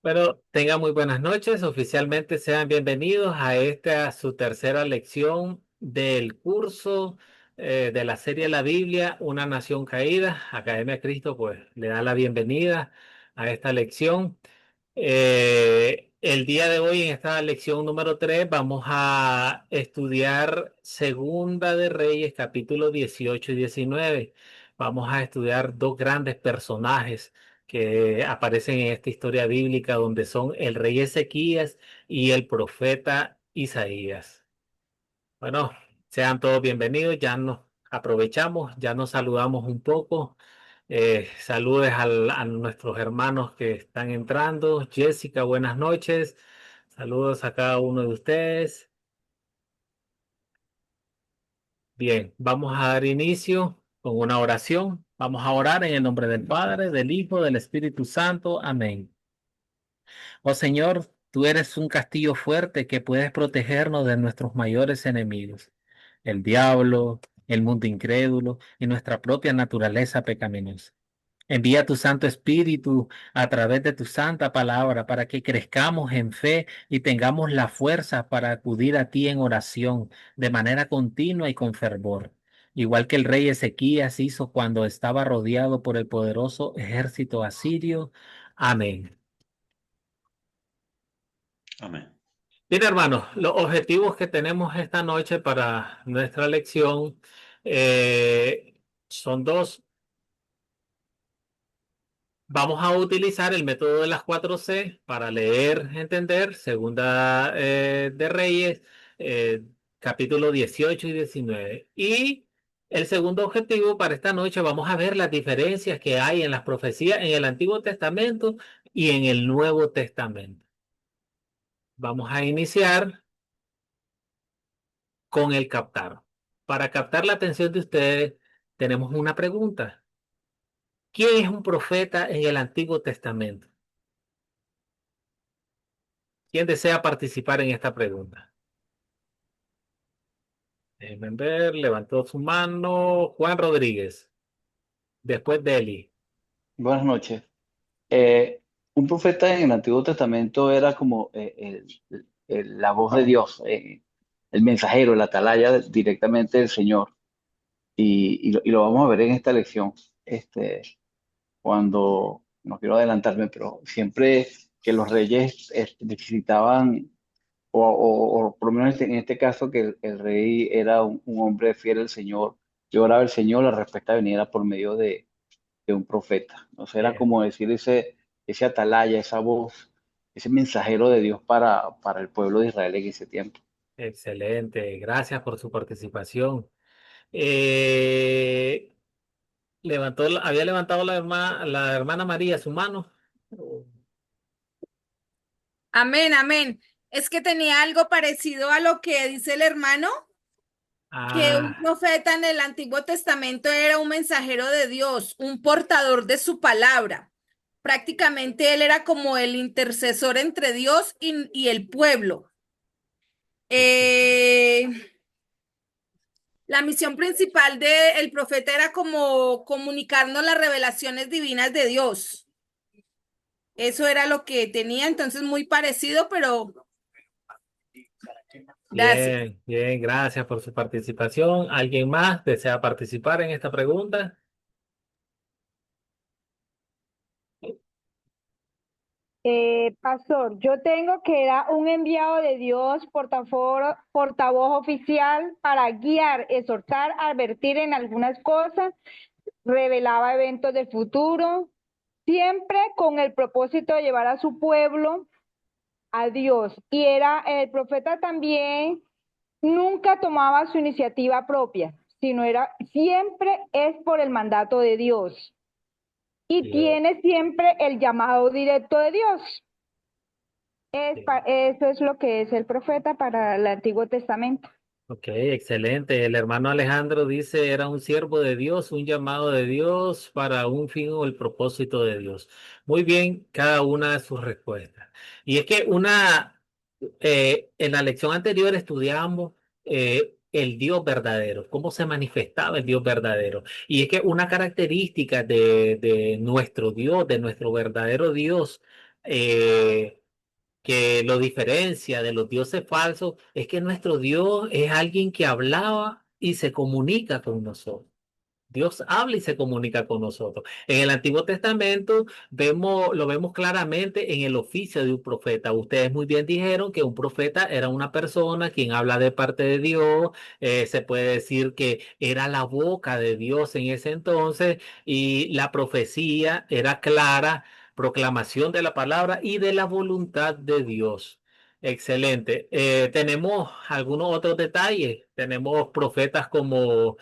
Bueno, tengan muy buenas noches. Oficialmente sean bienvenidos a esta su tercera lección del curso de la serie La Biblia, Una Nación Caída. Academia Cristo, pues, le da la bienvenida a esta lección. El día de hoy, en esta lección número 3 vamos a estudiar Segunda de Reyes, capítulo 18 y 19. Vamos a estudiar dos grandes personajes que aparecen en esta historia bíblica, donde son el rey Ezequías y el profeta Isaías. Bueno, sean todos bienvenidos, ya nos aprovechamos, ya nos saludamos un poco. Saludes a nuestros hermanos que están entrando. Jessica, buenas noches. Saludos a cada uno de ustedes. Bien, vamos a dar inicio con una oración. Vamos a orar en el nombre del Padre, del Hijo, del Espíritu Santo. Amén. Oh Señor, tú eres un castillo fuerte que puedes protegernos de nuestros mayores enemigos, el diablo, el mundo incrédulo y nuestra propia naturaleza pecaminosa. Envía tu Santo Espíritu a través de tu santa palabra para que crezcamos en fe y tengamos la fuerza para acudir a ti en oración de manera continua y con fervor, igual que el rey Ezequías hizo cuando estaba rodeado por el poderoso ejército asirio. Amén. Amén. Bien, hermanos, los objetivos que tenemos esta noche para nuestra lección son dos. Vamos a utilizar el método de las 4C para leer, entender, Segunda de Reyes, eh, capítulo 18 y 19. Y el segundo objetivo para esta noche, vamos a ver las diferencias que hay en las profecías en el Antiguo Testamento y en el Nuevo Testamento. Vamos a iniciar con el captar. Para captar la atención de ustedes, tenemos una pregunta. ¿Quién es un profeta en el Antiguo Testamento? ¿Quién desea participar en esta pregunta? Déjenme ver, levantó su mano Juan Rodríguez, después de Eli. Buenas noches. Eh, un profeta en el Antiguo Testamento era como la voz de Dios, el mensajero, el atalaya directamente del Señor. Y lo vamos a ver en esta lección, cuando, no quiero adelantarme, pero siempre que los reyes necesitaban, o por lo menos en este caso, que el rey era un hombre fiel al Señor, y oraba al Señor, la respuesta venía por medio de un profeta. O sea, era Eh, como decir ese atalaya, esa voz, ese mensajero de Dios para el pueblo de Israel en ese tiempo. Excelente, gracias por su participación. Eh, había levantado la hermana María su mano. Amén, amén. Es que tenía algo parecido a lo que dice el hermano, que un Ah, profeta en el Antiguo Testamento era un mensajero de Dios, un portador de su palabra. Prácticamente él era como el intercesor entre Dios y el pueblo. Eh, la misión principal del profeta era como comunicarnos las revelaciones divinas de Dios. Eso era lo que tenía, entonces muy parecido, pero gracias. bien, bien, gracias por su participación. ¿Alguien más desea participar en esta pregunta? Pastor, yo tengo que era un enviado de Dios, portavoz oficial para guiar, exhortar, advertir en algunas cosas, revelaba eventos del futuro, siempre con el propósito de llevar a su pueblo a Dios. Y era el profeta también, nunca tomaba su iniciativa propia, sino era siempre es por el mandato de Dios. Y Bien, tiene siempre el llamado directo de Dios. bien. Eso es lo que es el profeta para el Antiguo Testamento. Ok, excelente. El hermano Alejandro dice, era un siervo de Dios, un llamado de Dios para un fin o el propósito de Dios. Muy bien, cada una de sus respuestas. Y es que en la lección anterior estudiamos el Dios verdadero, cómo se manifestaba el Dios verdadero. Y es que una característica de nuestro Dios, de nuestro verdadero Dios, que lo diferencia de los dioses falsos es que nuestro Dios es alguien que hablaba y se comunica con nosotros. Dios habla y se comunica con nosotros. En el Antiguo Testamento lo vemos claramente en el oficio de un profeta. Ustedes muy bien dijeron que un profeta era una persona quien habla de parte de Dios. Se puede decir que era la boca de Dios en ese entonces y la profecía era clara, proclamación de la palabra y de la voluntad de Dios. Excelente. Tenemos algunos otros detalles. Tenemos profetas como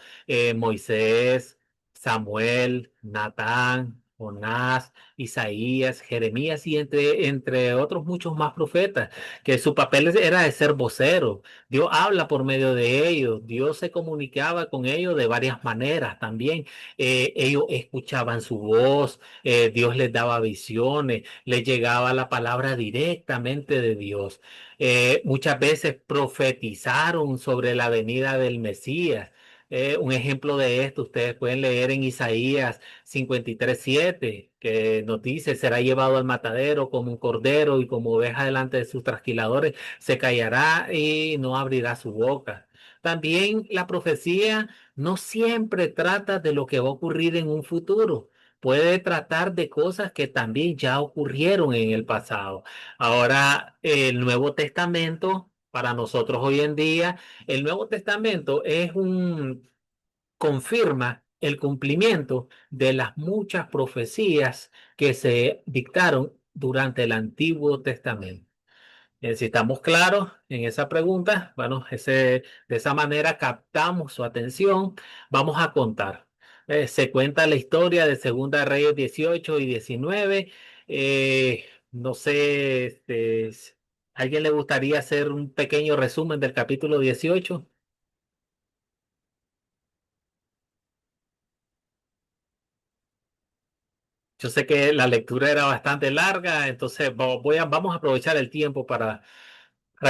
Moisés, Samuel, Natán, Jonás, Isaías, Jeremías y entre otros muchos más profetas, que su papel era de ser vocero. Dios habla por medio de ellos, Dios se comunicaba con ellos de varias maneras también. Ellos escuchaban su voz, Dios les daba visiones, les llegaba la palabra directamente de Dios. Muchas veces profetizaron sobre la venida del Mesías. Un ejemplo de esto, ustedes pueden leer en Isaías 53:7, que nos dice, será llevado al matadero como un cordero y como oveja delante de sus trasquiladores, se callará y no abrirá su boca. También la profecía no siempre trata de lo que va a ocurrir en un futuro. Puede tratar de cosas que también ya ocurrieron en el pasado. Ahora, el Nuevo Testamento, para nosotros hoy en día, el Nuevo Testamento confirma el cumplimiento de las muchas profecías que se dictaron durante el Antiguo Testamento. Si estamos claros en esa pregunta, bueno, de esa manera captamos su atención. Vamos a contar. Se cuenta la historia de Segunda Reyes 18 y 19. No sé, ¿a alguien le gustaría hacer un pequeño resumen del capítulo 18? Yo sé que la lectura era bastante larga, entonces vamos a aprovechar el tiempo para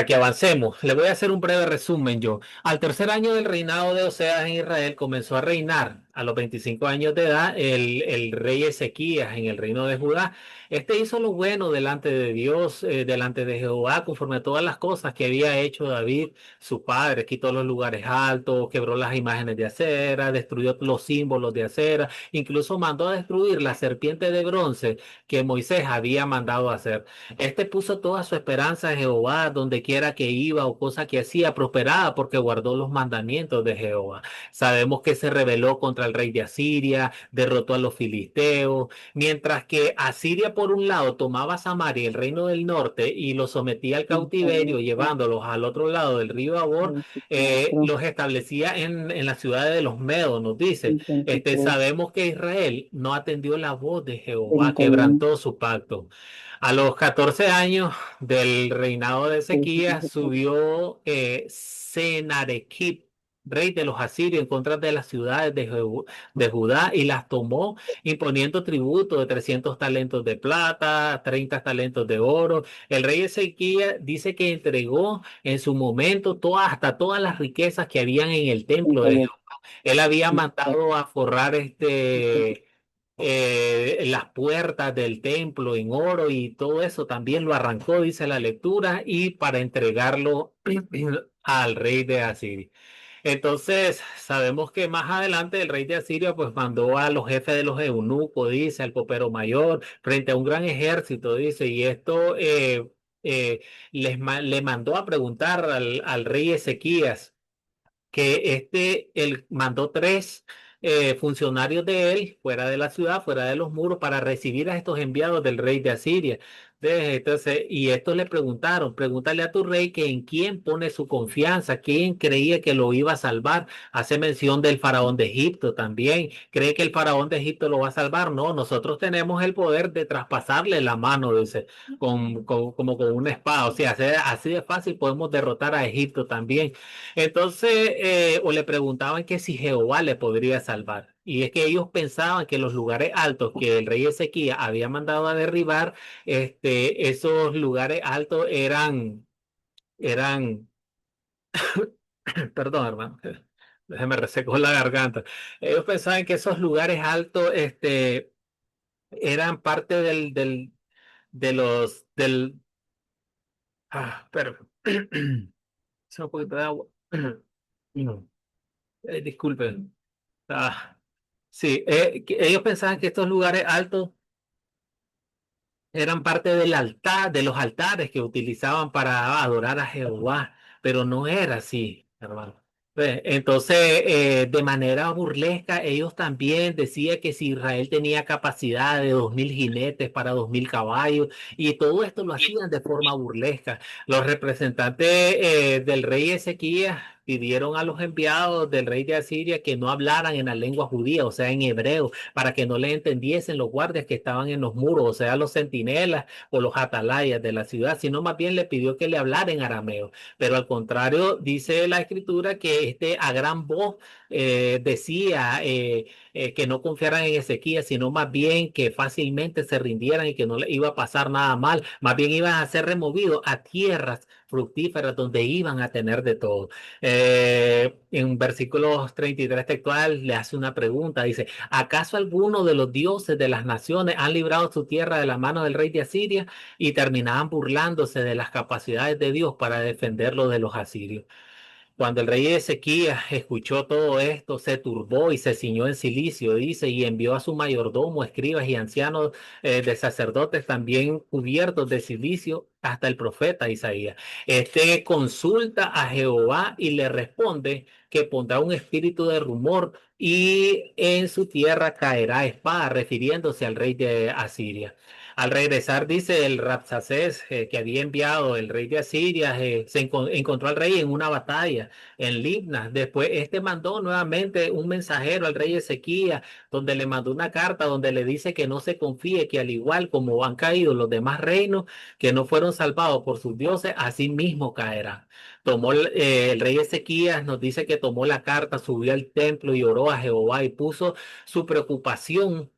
que avancemos. Le voy a hacer un breve resumen yo. Al tercer año del reinado de Oseas en Israel comenzó a reinar a los 25 años de edad el rey Ezequías en el reino de Judá. Este hizo lo bueno delante de Dios, delante de Jehová, conforme a todas las cosas que había hecho David, su padre. Quitó los lugares altos, quebró las imágenes de acera, destruyó los símbolos de acera, incluso mandó a destruir la serpiente de bronce que Moisés había mandado hacer. Este puso toda su esperanza en Jehová, donde quiera que iba o cosa que hacía, prosperaba porque guardó los mandamientos de Jehová. Sabemos que se rebeló contra el rey de Asiria, derrotó a los filisteos, mientras que Asiria por un lado tomaba Samaria, el reino del norte, y los sometía al cautiverio, llevándolos al otro lado del río Abor, los establecía en la ciudad de los Medos, nos dice. Sabemos que Israel no atendió la voz de Jehová, quebrantó su pacto. A los 14 años del reinado de Ezequías subió Sennacherib, rey de los asirios, en contra de las ciudades de Judá y las tomó imponiendo tributo de 300 talentos de plata, 30 talentos de oro. El rey Ezequías dice que entregó en su momento hasta todas las riquezas que habían en el templo de Jehová. Él había mandado a forrar las puertas del templo en oro y todo eso también lo arrancó, dice la lectura, y para entregarlo al rey de Asiria. Entonces, sabemos que más adelante el rey de Asiria pues mandó a los jefes de los eunucos, dice, al copero mayor, frente a un gran ejército, dice, y esto le mandó a preguntar al rey Ezequías que él mandó tres funcionarios de él fuera de la ciudad, fuera de los muros, para recibir a estos enviados del rey de Asiria. Entonces, y estos le preguntaron, pregúntale a tu rey que en quién pone su confianza, quién creía que lo iba a salvar. Hace mención del faraón de Egipto también. ¿Cree que el faraón de Egipto lo va a salvar? No, nosotros tenemos el poder de traspasarle la mano, dice, como con una espada. O sea, así de fácil podemos derrotar a Egipto también. Entonces, o le preguntaban que si Jehová le podría salvar. Y es que ellos pensaban que los lugares altos que el rey Ezequías había mandado a derribar, esos lugares altos eran, perdón, hermano, se me resecó la garganta. Ellos pensaban que esos lugares altos, eran parte del, pero, se un poquito de agua. No, disculpen. Ah, sí, ellos pensaban que estos lugares altos eran parte del altar, de los altares que utilizaban para adorar a Jehová, pero no era así, hermano. Entonces, de manera burlesca, ellos también decían que si Israel tenía capacidad de 2000 jinetes para 2000 caballos, y todo esto lo hacían de forma burlesca. Los representantes del rey Ezequías pidieron a los enviados del rey de Asiria que no hablaran en la lengua judía, o sea, en hebreo, para que no le entendiesen los guardias que estaban en los muros, o sea, los centinelas o los atalayas de la ciudad, sino más bien le pidió que le hablara en arameo. Pero al contrario, dice la escritura que a gran voz decía que no confiaran en Ezequías, sino más bien que fácilmente se rindieran y que no le iba a pasar nada mal, más bien iban a ser removidos a tierras fructíferas donde iban a tener de todo. En versículos 33 textual le hace una pregunta, dice, ¿acaso alguno de los dioses de las naciones han librado su tierra de la mano del rey de Asiria? Y terminaban burlándose de las capacidades de Dios para defenderlo de los asirios. Cuando el rey Ezequías escuchó todo esto, se turbó y se ciñó en cilicio, dice, y envió a su mayordomo, escribas y ancianos de sacerdotes también cubiertos de cilicio hasta el profeta Isaías. Este consulta a Jehová y le responde que pondrá un espíritu de rumor y en su tierra caerá espada, refiriéndose al rey de Asiria. Al regresar, dice el Rabsacés que había enviado el rey de Asiria, encontró al rey en una batalla en Libna. Después, este mandó nuevamente un mensajero al rey Ezequías, donde le mandó una carta donde le dice que no se confíe, que al igual como han caído los demás reinos que no fueron salvados por sus dioses, así mismo caerán. El rey Ezequías nos dice que tomó la carta, subió al templo y oró a Jehová y puso su preocupación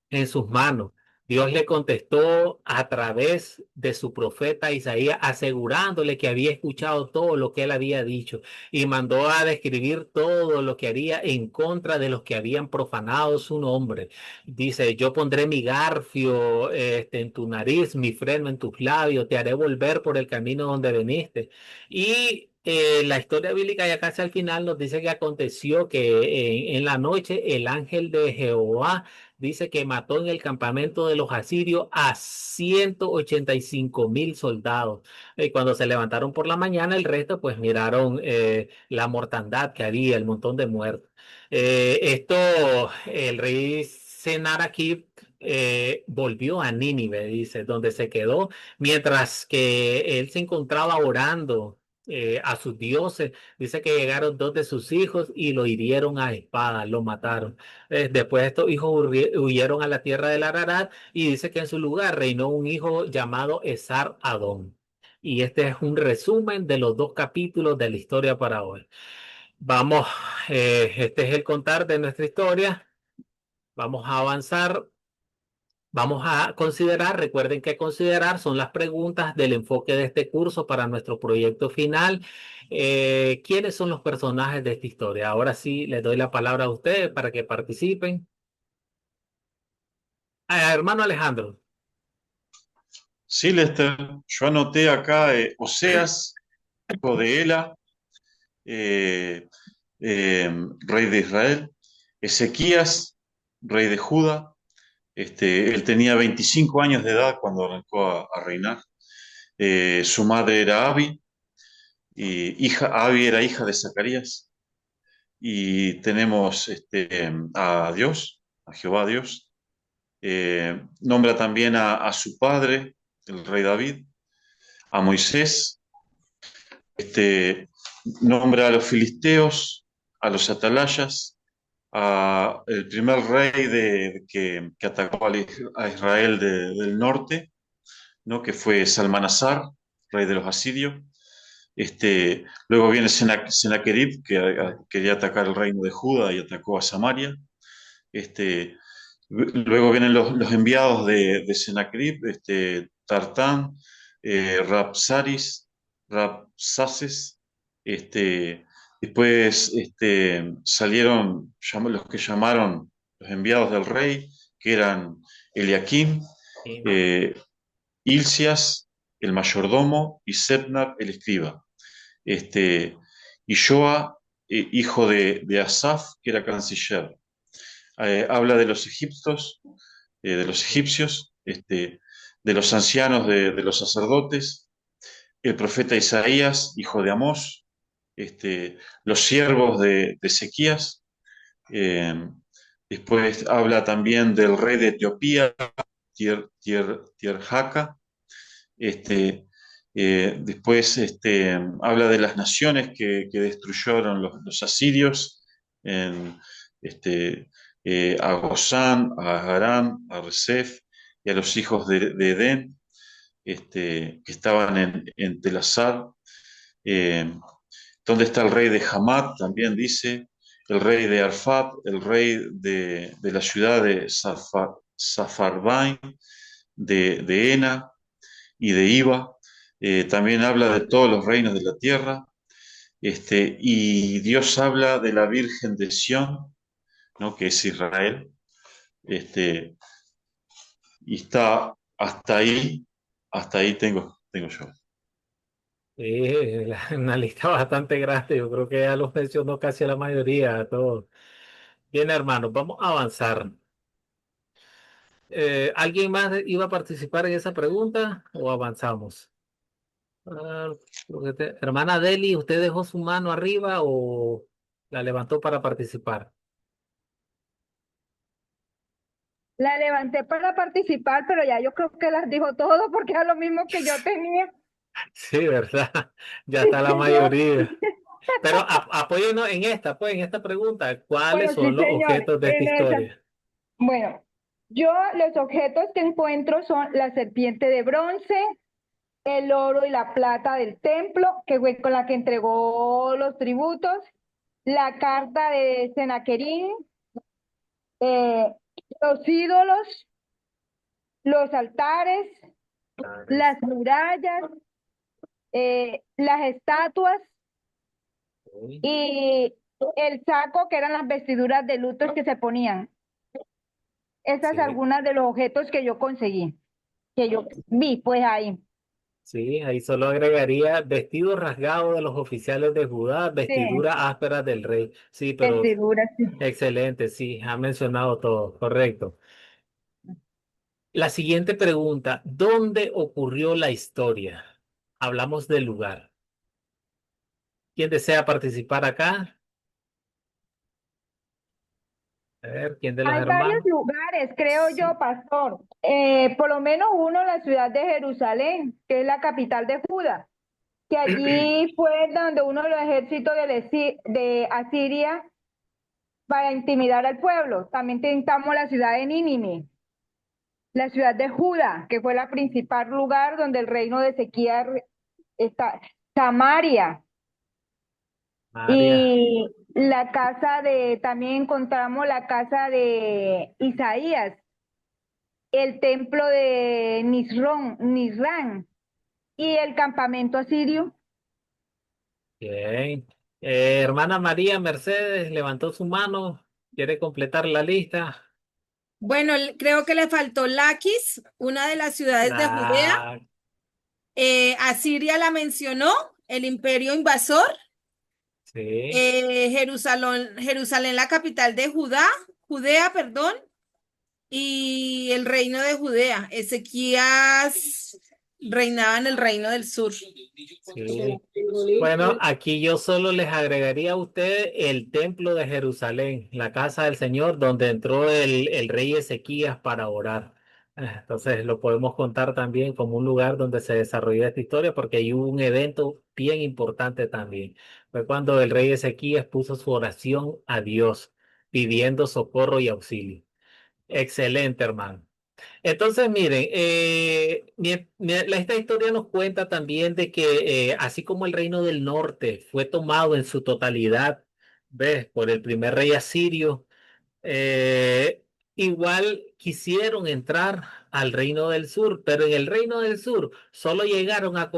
en sus manos. Dios le contestó a través de su profeta Isaías, asegurándole que había escuchado todo lo que él había dicho y mandó a describir todo lo que haría en contra de los que habían profanado su nombre. Dice, yo pondré mi garfio en tu nariz, mi freno en tus labios, te haré volver por el camino donde veniste. Y la historia bíblica ya casi al final nos dice que aconteció que en la noche el ángel de Jehová dice que mató en el campamento de los asirios a 185,000 soldados. Y cuando se levantaron por la mañana, el resto pues miraron la mortandad que había, el montón de muertos. El rey Sennacherib volvió a Nínive, dice, donde se quedó, mientras que él se encontraba orando a sus dioses. Dice que llegaron dos de sus hijos y lo hirieron a espada, lo mataron. Después estos hijos huyeron a la tierra del Ararat y dice que en su lugar reinó un hijo llamado Esar Adón. Y este es un resumen de los dos capítulos de la historia para hoy. Vamos, este es el contar de nuestra historia. Vamos a avanzar. Vamos a considerar, recuerden que considerar son las preguntas del enfoque de este curso para nuestro proyecto final. ¿Quiénes son los personajes de esta historia? Ahora sí, les doy la palabra a ustedes para que participen. Hermano Alejandro. Sí, Lester, yo anoté acá Oseas, hijo de Ela, eh, rey de Israel, Ezequías, rey de Judá. Él tenía 25 años de edad cuando arrancó a reinar. Su madre era Abi, y Abi era hija de Zacarías. Y tenemos a Dios, a Jehová Dios. Nombra también a su padre, el rey David, a Moisés, nombra a los filisteos, a los atalayas, a el primer rey que atacó a Israel del norte, ¿no? Que fue Salmanasar, rey de los asirios. Luego viene Sennacherib, que quería atacar el reino de Judá y atacó a Samaria. Luego vienen los enviados de Sennacherib, Tartán, Rabsaris, Rabsaces. Después salieron los que llamaron los enviados del rey, que eran Eliakim, Hilcias, el mayordomo, y Sebnar, el escriba. Y Joa, hijo de Asaf, que era canciller. Habla de los egipcios, de los ancianos de los sacerdotes, el profeta Isaías, hijo de Amós, los siervos de Ezequías. eh, Después habla también del rey de Etiopía, Tierjaka. Después habla de las naciones que destruyeron los asirios, en, a Gozán, a Harán, a Resef y a los hijos de Edén, que estaban en Telasar. Eh, ¿Dónde está el rey de Hamat? También dice, el rey de Arfat, el rey de la ciudad de Safarbaim, de Ena y de Iba. También habla de todos los reinos de la tierra. Y Dios habla de la Virgen de Sión, ¿no? Que es Israel. Y está hasta ahí tengo yo. Sí, una lista bastante grande. Yo creo que ya los mencionó casi la mayoría, todos. Bien, hermanos, vamos a avanzar. ¿Alguien más iba a participar en esa pregunta o avanzamos? Hermana Deli, ¿usted dejó su mano arriba o la levantó para participar? La levanté para participar, pero ya yo creo que las dijo todo porque es lo mismo que yo tenía. Sí, ¿verdad? Ya Es está la que yo, mayoría. Pero apóyenos en esta, pues, en esta pregunta. ¿Cuáles bueno, son sí, los señor, objetos de esta en esa. historia? Bueno, yo los objetos que encuentro son la serpiente de bronce, el oro y la plata del templo, que fue con la que entregó los tributos, la carta de Senaquerín, eh, los ídolos, los altares, las murallas, las estatuas Ok. y el saco, que eran las vestiduras de luto que se ponían. Esas Sí, algunas de los objetos que yo conseguí, que yo vi pues ahí. sí, ahí solo agregaría vestido rasgado de los oficiales de Judá, Sí, vestidura áspera del rey. Sí, pero vestiduras, sí. excelente, sí, ha mencionado todo, correcto. La siguiente pregunta, ¿dónde ocurrió la historia? Hablamos del lugar. ¿Quién desea participar acá? A ver, ¿quién de los Hay varios hermanos? lugares, creo yo, Sí. pastor. Por lo menos uno, la ciudad de Jerusalén, que es la capital de Judá, que allí fue donde uno de los ejércitos de Asiria para intimidar al pueblo. También tentamos la ciudad de Nínive, la ciudad de Judá, que fue la principal lugar donde el reino de Ezequías está, Samaria. María. Y la casa también encontramos la casa de Isaías, el templo de Nisrán y el campamento asirio. Bien. Hermana María Mercedes levantó su mano. ¿Quiere completar la lista? Bueno, creo que le faltó Laquis, una de las ciudades de Judea. La... Asiria la mencionó, el imperio invasor. Sí, Jerusalén, la capital de Judea, perdón, y el reino de Judea. Ezequías reinaba en el reino del sur. sí. Bueno, aquí yo solo les agregaría a usted el templo de Jerusalén, la casa del Señor, donde entró el rey Ezequías para orar. Entonces lo podemos contar también como un lugar donde se desarrolló esta historia, porque ahí hubo un evento bien importante también. Fue cuando el rey Ezequías puso su oración a Dios, pidiendo socorro y auxilio. Excelente, hermano. Entonces, miren, esta historia nos cuenta también de que así como el reino del norte fue tomado en su totalidad, ¿ves? Por el primer rey asirio, eh, igual quisieron entrar al reino del sur, pero en el reino del sur solo llegaron a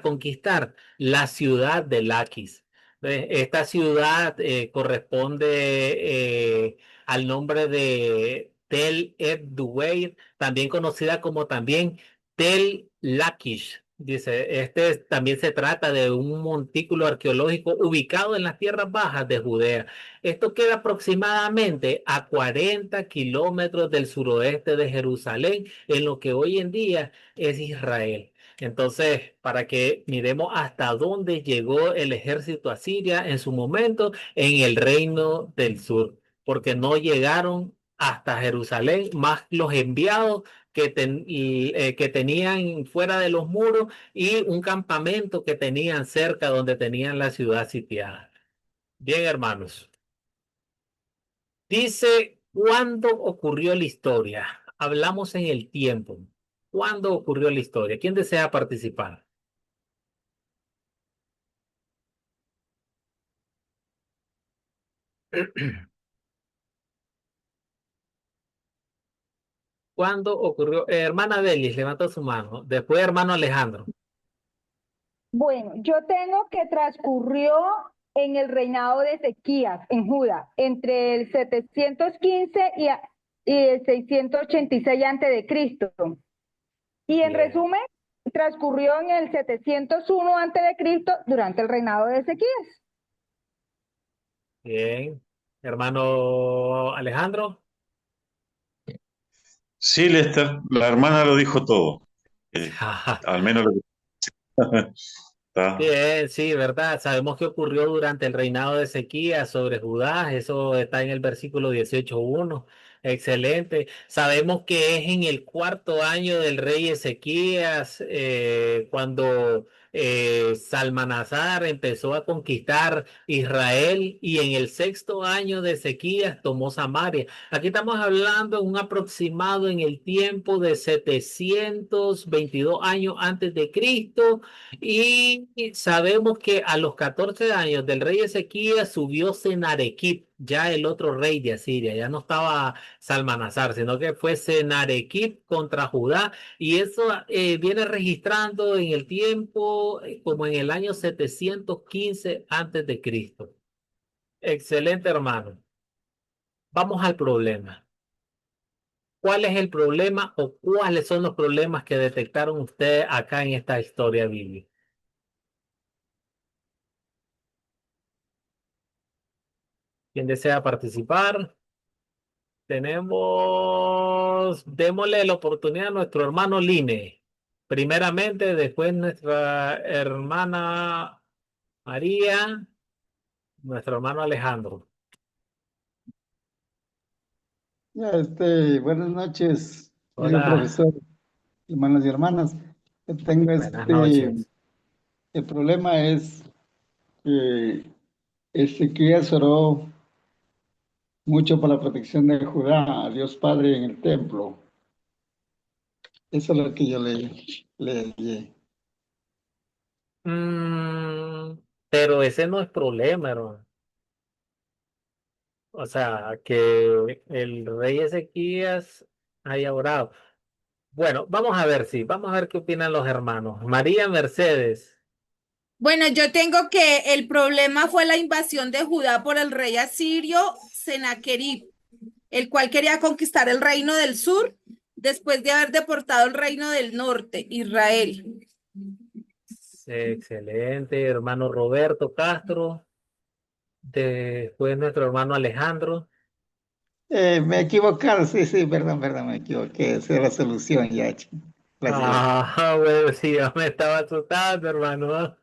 conquistar la ciudad de Laquis. ¿Ves? Esta ciudad corresponde al nombre de Tel Ed Duwayr, también conocida como también Tel Lakish. Dice, también se trata de un montículo arqueológico ubicado en las tierras bajas de Judea. Esto queda aproximadamente a 40 kilómetros del suroeste de Jerusalén, en lo que hoy en día es Israel. Entonces, para que miremos hasta dónde llegó el ejército asiria en su momento en el reino del sur, porque no llegaron hasta Jerusalén, más los enviados que tenían fuera de los muros y un campamento que tenían cerca donde tenían la ciudad sitiada. Bien, hermanos. Dice, ¿cuándo ocurrió la historia? Hablamos en el tiempo. ¿Cuándo ocurrió la historia? ¿Quién desea participar? ¿Cuándo ocurrió? Hermana Delis, levantó su mano. Después, hermano Alejandro. Bueno, yo tengo que transcurrió en el reinado de Ezequías en Judá, entre el 715 y el 686 antes de Cristo. Y en Bien. resumen, transcurrió en el 701 antes de Cristo durante el reinado de Ezequías. Bien. Hermano Alejandro. Sí, Lester, la hermana lo dijo todo. Al menos lo que está. Bien, sí, verdad. Sabemos que ocurrió durante el reinado de Ezequías sobre Judá. Eso está en el versículo 18:1. Excelente. Sabemos que es en el cuarto año del rey Ezequías, cuando Salmanasar empezó a conquistar Israel, y en el sexto año de Ezequías tomó Samaria. Aquí estamos hablando en un aproximado en el tiempo de 722 años antes de Cristo. Y sabemos que a los 14 años del rey Ezequías subió Senarequib, ya el otro rey de Asiria. Ya no estaba Salmanasar, sino que fue Senarequib contra Judá. Y eso viene registrando en el tiempo como en el año 715 antes de Cristo. Excelente, hermano. Vamos al problema. ¿Cuál es el problema o cuáles son los problemas que detectaron ustedes acá en esta historia bíblica? ¿Quién desea participar? Démosle la oportunidad a nuestro hermano Line. Primeramente, después nuestra hermana María, nuestro hermano Alejandro. Ya, buenas noches, querido Hola, profesor, hermanos y hermanas. Tengo buenas noches. el problema es que Ezequías oró mucho por la protección de Judá, a Dios Padre en el templo. Eso es lo que yo leí. Mm, pero ese no es problema, hermano. O sea, que el rey Ezequías haya orado. Bueno, vamos a ver qué opinan los hermanos. María Mercedes. Bueno, yo tengo que el problema fue la invasión de Judá por el rey asirio Sennacherib, el cual quería conquistar el reino del sur después de haber deportado el reino del norte, Israel. Excelente, hermano Roberto Castro. Después nuestro hermano Alejandro. Me he equivocado, sí, perdón, me equivoqué. Esa es la solución ya, chico. Gracias. Ah, bueno, sí, yo me estaba asustando, hermano.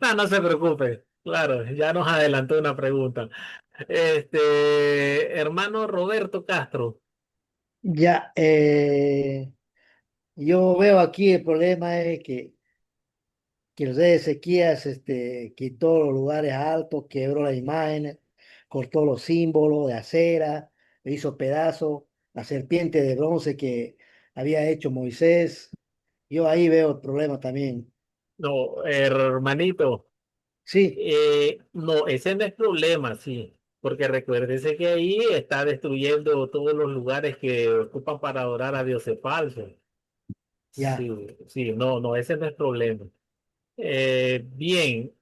No, no se preocupe. Claro, ya nos adelantó una pregunta. Hermano Roberto Castro. Ya, yo veo aquí el problema es que el rey Ezequías quitó los lugares altos, quebró las imágenes, cortó los símbolos de acera, le hizo pedazos, la serpiente de bronce que había hecho Moisés. Yo ahí veo el problema también. No, hermanito. Sí, No, ese no es problema, sí. Porque recuérdese que ahí está destruyendo todos los lugares que ocupan para adorar a dioses falsos. ya. Sí, sí, no, no, ese no es problema. Bien,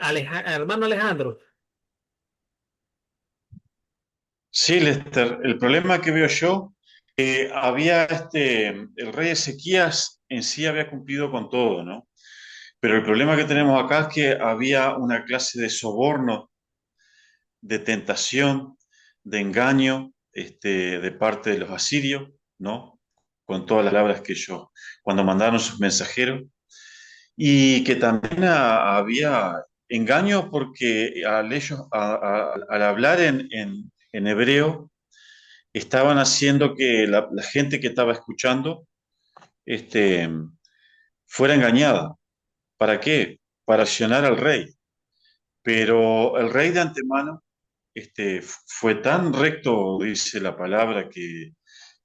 hermano Alejandro. Sí, Lester, el problema que veo yo El rey Ezequías en sí había cumplido con todo, ¿no? Pero el problema que tenemos acá es que había una clase de soborno, de tentación, de engaño, de parte de los asirios, ¿no? Con todas las palabras que ellos, cuando mandaron sus mensajeros, y que también había engaño porque al hablar en hebreo, estaban haciendo que la gente que estaba escuchando, este, fuera engañada. ¿Para qué? Para accionar al rey. Pero el rey de antemano, fue tan recto, dice la palabra, que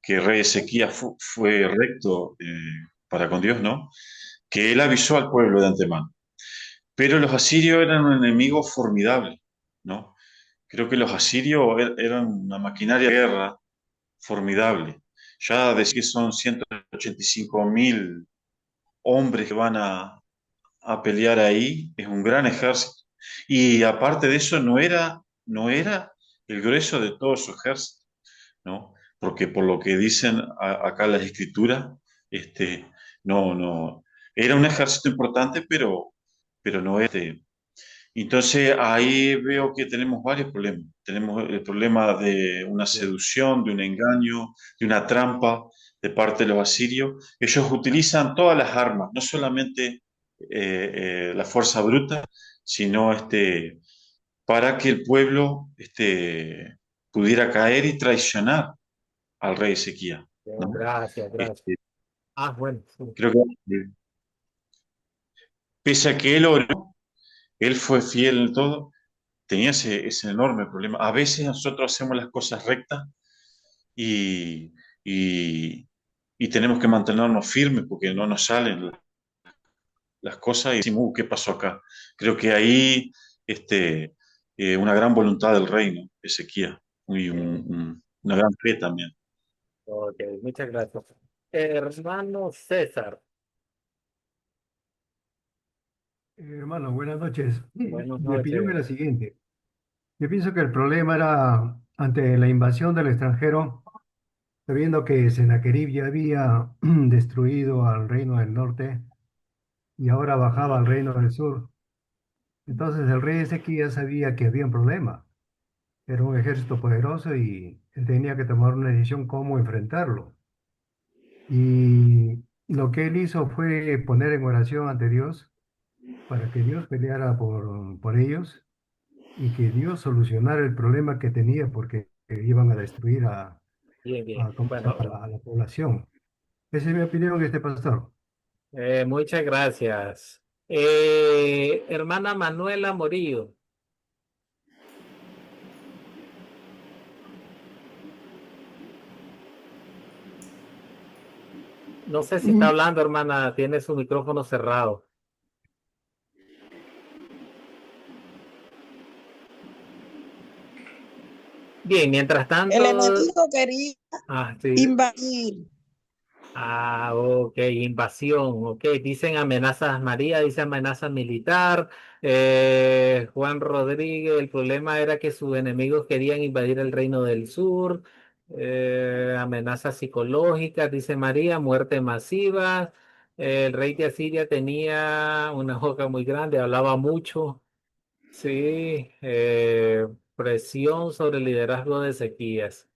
el rey Ezequías fue recto para con Dios, ¿no? Que él avisó al pueblo de antemano. Pero los asirios eran un enemigo formidable, ¿no? Creo que los asirios eran una maquinaria de guerra formidable. Ya decir que son 185.000 hombres que van a pelear ahí, es un gran ejército. Y aparte de eso, no era el grueso de todo su ejército, ¿no? Porque por lo que dicen acá las escrituras, no, era un ejército importante, pero no este. Entonces ahí veo que tenemos varios problemas. Tenemos el problema de una seducción, de un engaño, de una trampa de parte de los asirios. Ellos utilizan todas las armas, no solamente la fuerza bruta, sino para que el pueblo pudiera caer y traicionar al rey Ezequías, ¿no? Gracias, gracias. Este, Bueno, sí. creo que pese a que él oró, él fue fiel en todo, tenía ese enorme problema. A veces nosotros hacemos las cosas rectas y, y- y tenemos que mantenernos firmes porque no nos salen las cosas y decimos, ¿qué pasó acá? Creo que ahí una gran voluntad del reino, Ezequiel, y una gran fe también. Ok, muchas gracias. Hermano César, Hermano, buenas noches. buenas Mi opinión es noches. la siguiente. Yo pienso que el problema era ante la invasión del extranjero, sabiendo que Sennacherib ya había destruido al reino del norte y ahora bajaba al reino del sur. Entonces el rey Ezequías sabía que había un problema. Era un ejército poderoso y él tenía que tomar una decisión cómo enfrentarlo. Y lo que él hizo fue poner en oración ante Dios para que Dios peleara por ellos y que Dios solucionara el problema que tenía porque iban a destruir Bien, bien. ¿cómo se Bueno, llama? A la población. Esa es mi opinión, pastor. muchas gracias. Hermana Manuela Morillo, no sé si está hablando, hermana, tiene su micrófono cerrado. Bien, mientras El tanto, enemigo quería sí. invadir. Ok, invasión, ok, dicen amenazas María, dice amenaza militar, Juan Rodríguez, el problema era que sus enemigos querían invadir el reino del sur, amenazas psicológicas, dice María, muerte masiva, el rey de Asiria tenía una boca muy grande, hablaba mucho, sí, presión sobre el liderazgo de Ezequías.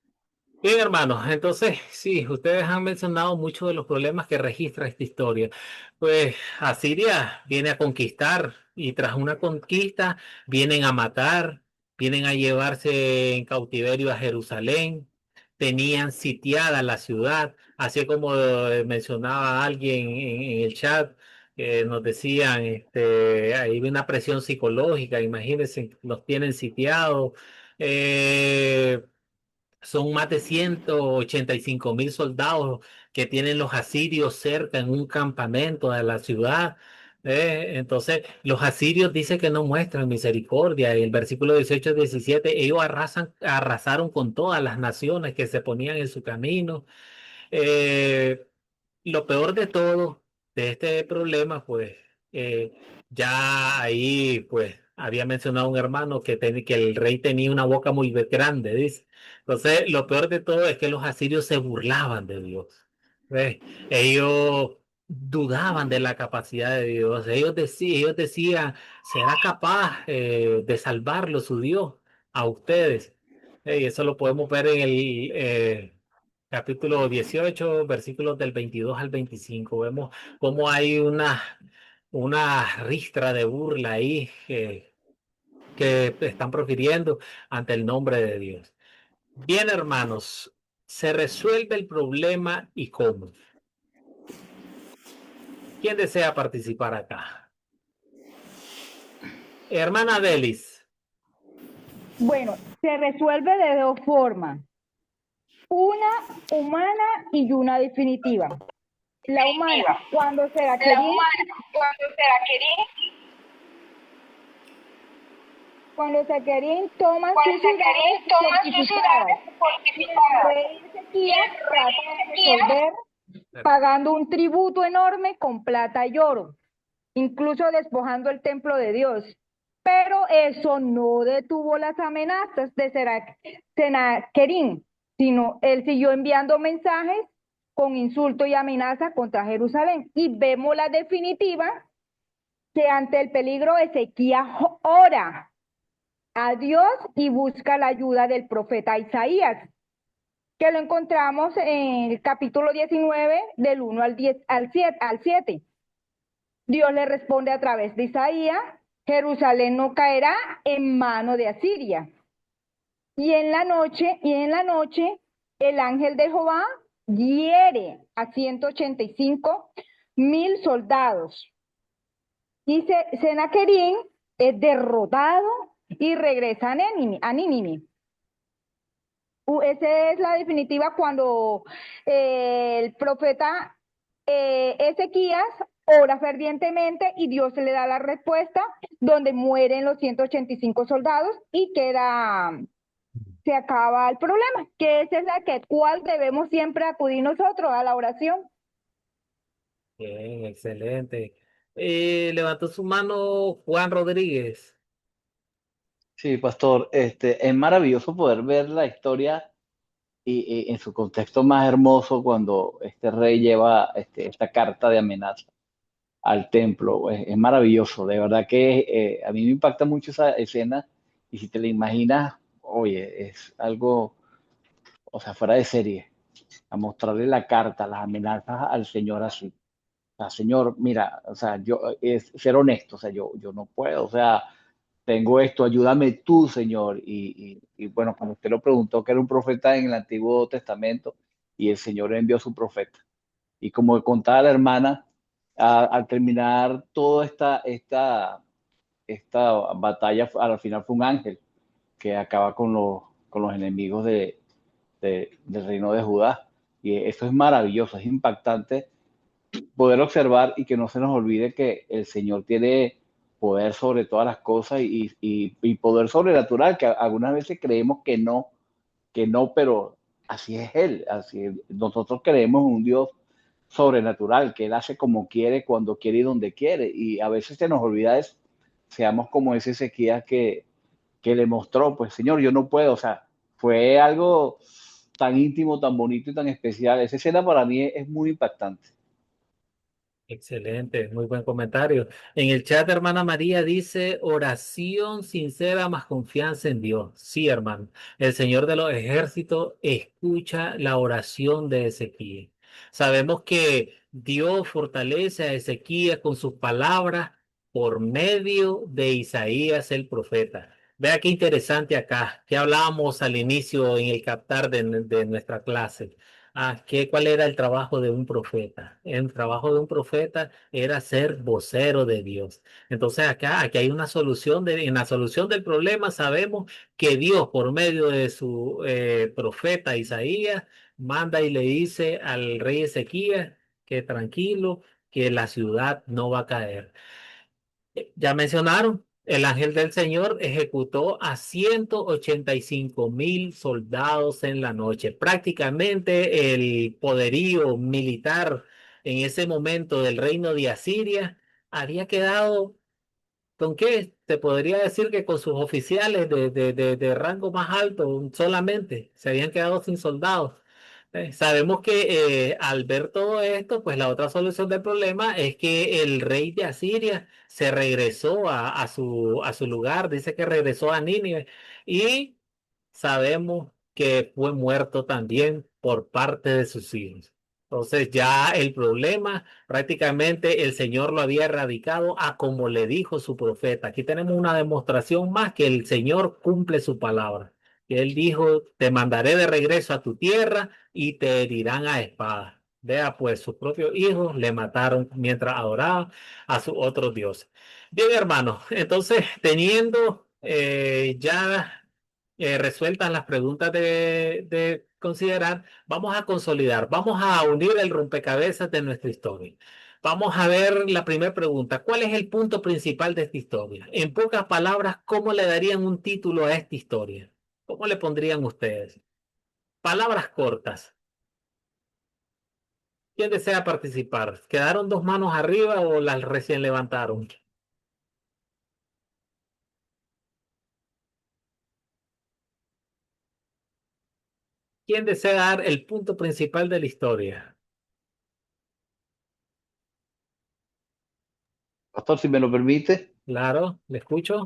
Bien, hermanos, entonces, sí, ustedes han mencionado muchos de los problemas que registra esta historia. Pues Asiria viene a conquistar y tras una conquista vienen a matar, vienen a llevarse en cautiverio a Jerusalén, tenían sitiada la ciudad, así como mencionaba alguien en el chat, nos decían, hay una presión psicológica, imagínense, los tienen sitiados. Eh, Son más de 185.000 soldados que tienen los asirios cerca en un campamento de la ciudad. Entonces, los asirios dicen que no muestran misericordia. El versículo 18-17, ellos arrasaron con todas las naciones que se ponían en su camino. Eh, lo peor de todo, de este problema, pues, ya ahí, pues, había mencionado un hermano que el rey tenía una boca muy grande, dice. Entonces, lo peor de todo es que los asirios se burlaban de Dios. ¿Ves? Ellos dudaban de la capacidad de Dios. Ellos decían, ¿será capaz de salvarlo su Dios a ustedes? Y eso lo podemos ver en el capítulo 18, versículos del 22 al 25. Vemos cómo hay una ristra de burla ahí que están profiriendo ante el nombre de Dios. Bien, hermanos, se resuelve el problema y cómo. ¿Quién desea participar acá? Hermana Delis. Bueno, se resuelve de dos formas, una humana y una definitiva. La humana, cuando Senaquerí toma sus ciudades fortificadas, el rey Ezequías trata de resolver pagando un tributo enorme con plata y oro, incluso despojando el templo de Dios. Pero eso no detuvo las amenazas de Senaquerí, sino él siguió enviando mensajes con insulto y amenaza contra Jerusalén. Y vemos la definitiva, que ante el peligro Ezequías ora a Dios y busca la ayuda del profeta Isaías, que lo encontramos en el capítulo 19, del 1 al 7. Dios le responde a través de Isaías: Jerusalén no caerá en mano de Asiria. Y en la noche, el ángel de Jehová hiere a 185,000 soldados. Y Senaquerí es derrotado y regresa a Nínive. Esa es la definitiva cuando el profeta Ezequías ora fervientemente y Dios le da la respuesta, donde mueren los 185 soldados y se acaba el problema, que esa es cual debemos siempre acudir nosotros a la oración. Bien, excelente. Levantó su mano Juan Rodríguez. Sí, pastor, es maravilloso poder ver la historia y en su contexto más hermoso cuando este rey lleva esta carta de amenaza al templo. Es maravilloso, de verdad que a mí me impacta mucho esa escena y si te la imaginas, oye, es algo, o sea, fuera de serie, a mostrarle la carta, las amenazas al Señor así. O sea, Señor, mira, o sea, yo, es ser honesto, o sea, yo no puedo, o sea, tengo esto, ayúdame tú, Señor. Y bueno, cuando usted lo preguntó, que era un profeta en el Antiguo Testamento, y el Señor envió a su profeta. Y como contaba la hermana, al terminar toda esta batalla, al final fue un ángel que acaba con los enemigos del reino de Judá. Y eso es maravilloso, es impactante poder observar y que no se nos olvide que el Señor tiene poder sobre todas las cosas y poder sobrenatural, que algunas veces creemos que no, pero así es Él. Nosotros creemos en un Dios sobrenatural, que Él hace como quiere, cuando quiere y donde quiere. Y a veces se nos olvida eso. Seamos como ese Ezequías que le mostró, pues Señor, yo no puedo. O sea, fue algo tan íntimo, tan bonito y tan especial. Esa escena para mí es muy impactante. Excelente, muy buen comentario. En el chat, hermana María dice, oración sincera más confianza en Dios. Sí, hermano, el Señor de los ejércitos escucha la oración de Ezequiel. Sabemos que Dios fortalece a Ezequiel con sus palabras por medio de Isaías el profeta. Vea qué interesante acá, que hablábamos al inicio en el captar de nuestra clase. ¿Cuál era el trabajo de un profeta? El trabajo de un profeta era ser vocero de Dios. Entonces aquí hay una solución, en la solución del problema sabemos que Dios por medio de su profeta Isaías manda y le dice al rey Ezequías que tranquilo, que la ciudad no va a caer. Ya mencionaron, el ángel del Señor ejecutó a 185,000 soldados en la noche. Prácticamente el poderío militar en ese momento del reino de Asiria había quedado ¿con qué? Te podría decir que con sus oficiales de rango más alto solamente se habían quedado sin soldados. Sabemos que al ver todo esto, pues la otra solución del problema es que el rey de Asiria se regresó a su lugar, dice que regresó a Nínive y sabemos que fue muerto también por parte de sus hijos. Entonces ya el problema prácticamente el Señor lo había erradicado a como le dijo su profeta. Aquí tenemos una demostración más que el Señor cumple su palabra. Él dijo, te mandaré de regreso a tu tierra y te herirán a espada. Vea, pues sus propios hijos le mataron mientras adoraban a sus otros dioses. Bien, hermano, entonces teniendo ya resueltas las preguntas de considerar, vamos a consolidar, vamos a unir el rompecabezas de nuestra historia. Vamos a ver la primera pregunta. ¿Cuál es el punto principal de esta historia? En pocas palabras, ¿cómo le darían un título a esta historia? ¿Cómo le pondrían ustedes? Palabras cortas. ¿Quién desea participar? ¿Quedaron dos manos arriba o las recién levantaron? ¿Quién desea dar el punto principal de la historia? Pastor, si me lo permite, Claro, le escucho.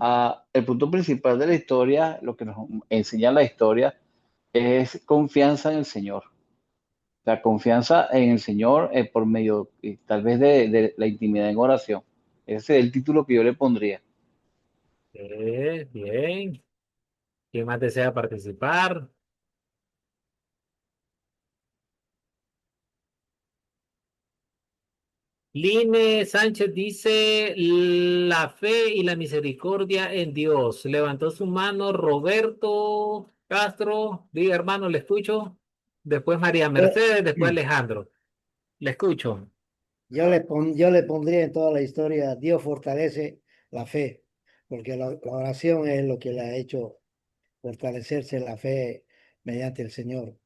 el punto principal de la historia, lo que nos enseña la historia, es confianza en el Señor. La confianza en el Señor por medio tal vez de la intimidad en oración. Ese es el título que yo le pondría. Bien. ¿Quién más desea participar? Line Sánchez dice la fe y la misericordia en Dios. Levantó su mano Roberto Castro. Diga, hermano, le escucho. Después María Yo, Mercedes, después Alejandro. Le escucho. yo le pondría en toda la historia, Dios fortalece la fe, porque la oración es lo que le ha hecho fortalecerse la fe mediante el Señor.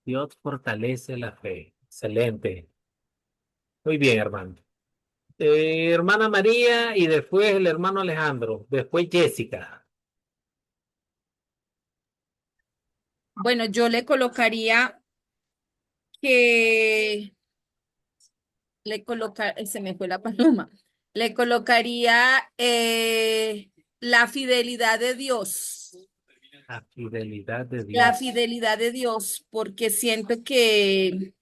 Dios fortalece la fe. Excelente. Muy bien, hermano. Hermana María y después el hermano Alejandro. Después Jessica. Bueno, yo le colocaría que se me fue la paloma. Le colocaría la fidelidad de Dios. La fidelidad de La Dios. fidelidad de Dios, porque siento que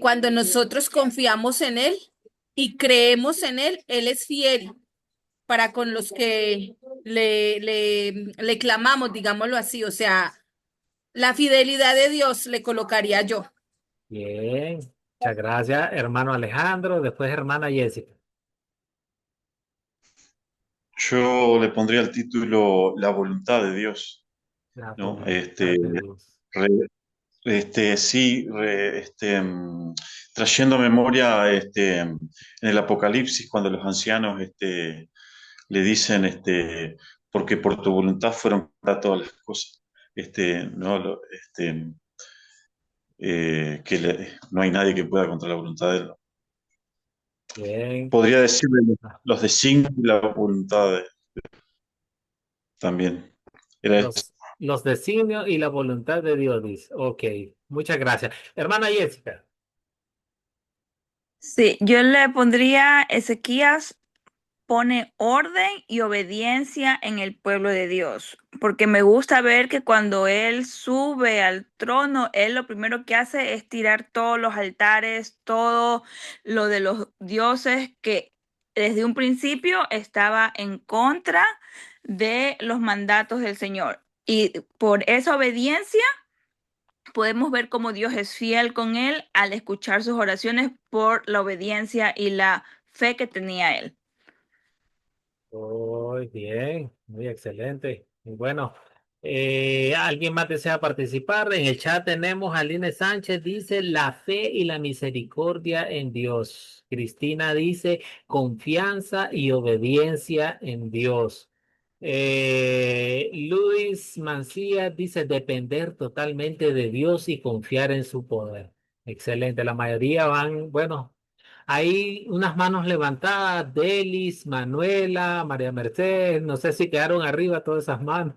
cuando nosotros confiamos en Él y creemos en Él, Él es fiel para con los que le clamamos, digámoslo así. O sea, la fidelidad de Dios le colocaría yo. Bien. Muchas gracias, hermano Alejandro. Después hermana Jessica. Yo le pondría el título La voluntad de Dios, La ¿no? voluntad de Dios. Re- sí, trayendo a memoria en el Apocalipsis, cuando los ancianos le dicen, porque por tu voluntad fueron para todas las cosas, ¿no? No hay nadie que pueda contra la voluntad de él. Bien. Podría decirle Ah, los designios y la voluntad también. Era esto. los designios y la voluntad de Dios, dice. Ok, muchas gracias. Hermana Jessica. Sí, yo le pondría Ezequías pone orden y obediencia en el pueblo de Dios, porque me gusta ver que cuando él sube al trono, él lo primero que hace es tirar todos los altares, todo lo de los dioses que desde un principio estaba en contra de los mandatos del Señor. Y por esa obediencia podemos ver cómo Dios es fiel con él al escuchar sus oraciones por la obediencia y la fe que tenía él. Muy bien, muy excelente. Y bueno, ¿alguien más desea participar? En el chat tenemos a Aline Sánchez, dice la fe y la misericordia en Dios. Cristina dice confianza y obediencia en Dios. Luis Mancía dice depender totalmente de Dios y confiar en su poder. Excelente, la mayoría van, bueno. Hay unas manos levantadas, Delis, Manuela, María Mercedes, no sé si quedaron arriba todas esas manos.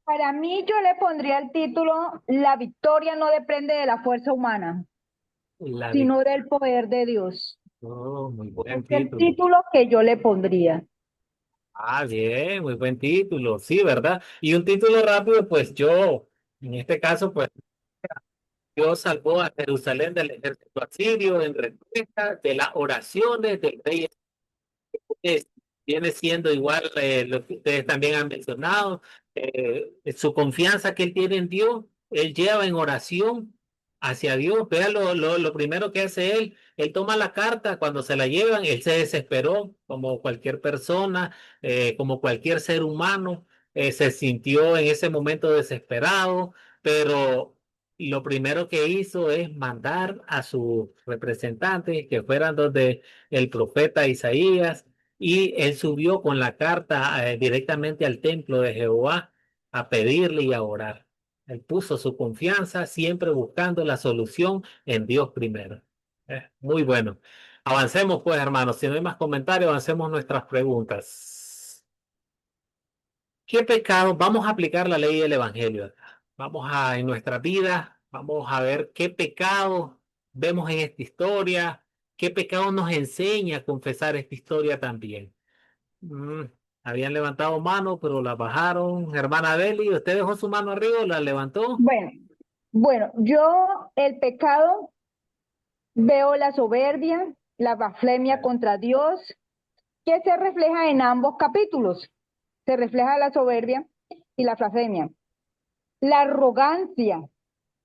Para mí yo le pondría el título La victoria no depende de la fuerza humana, La sino del poder de Dios. Oh, muy Es buen el título. título que yo le pondría. Ah, bien, muy buen título, sí, ¿verdad? Y un título rápido, pues yo, en este caso, pues Dios salvó a Jerusalén del ejército asirio en respuesta de las oraciones del rey. Es- Viene siendo igual lo que ustedes también han mencionado, su confianza que él tiene en Dios, él lleva en oración hacia Dios. Vea lo primero que hace él toma la carta, cuando se la llevan, él se desesperó como cualquier persona, como cualquier ser humano, se sintió en ese momento desesperado, pero lo primero que hizo es mandar a sus representantes que fueran donde el profeta Isaías y él subió con la carta directamente al templo de Jehová a pedirle y a orar. Él puso su confianza siempre buscando la solución en Dios primero. Muy bueno. Avancemos pues, hermanos. Si no hay más comentarios, avancemos nuestras preguntas. ¿Qué pecado? Vamos a aplicar la ley del Evangelio acá. Vamos a, en nuestra vida, vamos a ver qué pecado vemos en esta historia, qué pecado nos enseña a confesar esta historia también. Mm, Habían levantado mano, pero la bajaron. Hermana Beli, ¿usted dejó su mano arriba o la levantó? Bueno, bueno, yo el pecado veo la soberbia, la blasfemia contra Dios, que se refleja en ambos capítulos. Se refleja la soberbia y la blasfemia. La arrogancia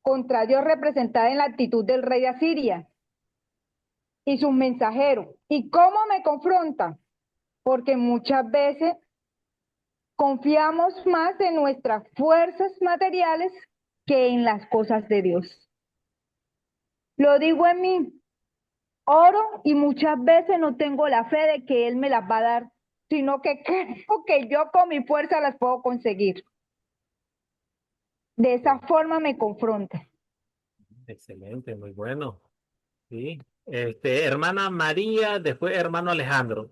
contra Dios representada en la actitud del rey de Asiria y sus mensajeros. ¿Y cómo me confronta? Porque muchas veces confiamos más en nuestras fuerzas materiales que en las cosas de Dios. Lo digo en mí, oro y muchas veces no tengo la fe de que Él me las va a dar, sino que creo que yo con mi fuerza las puedo conseguir. De esa forma me confronta. Excelente, muy bueno. Sí. Hermana María, después hermano Alejandro.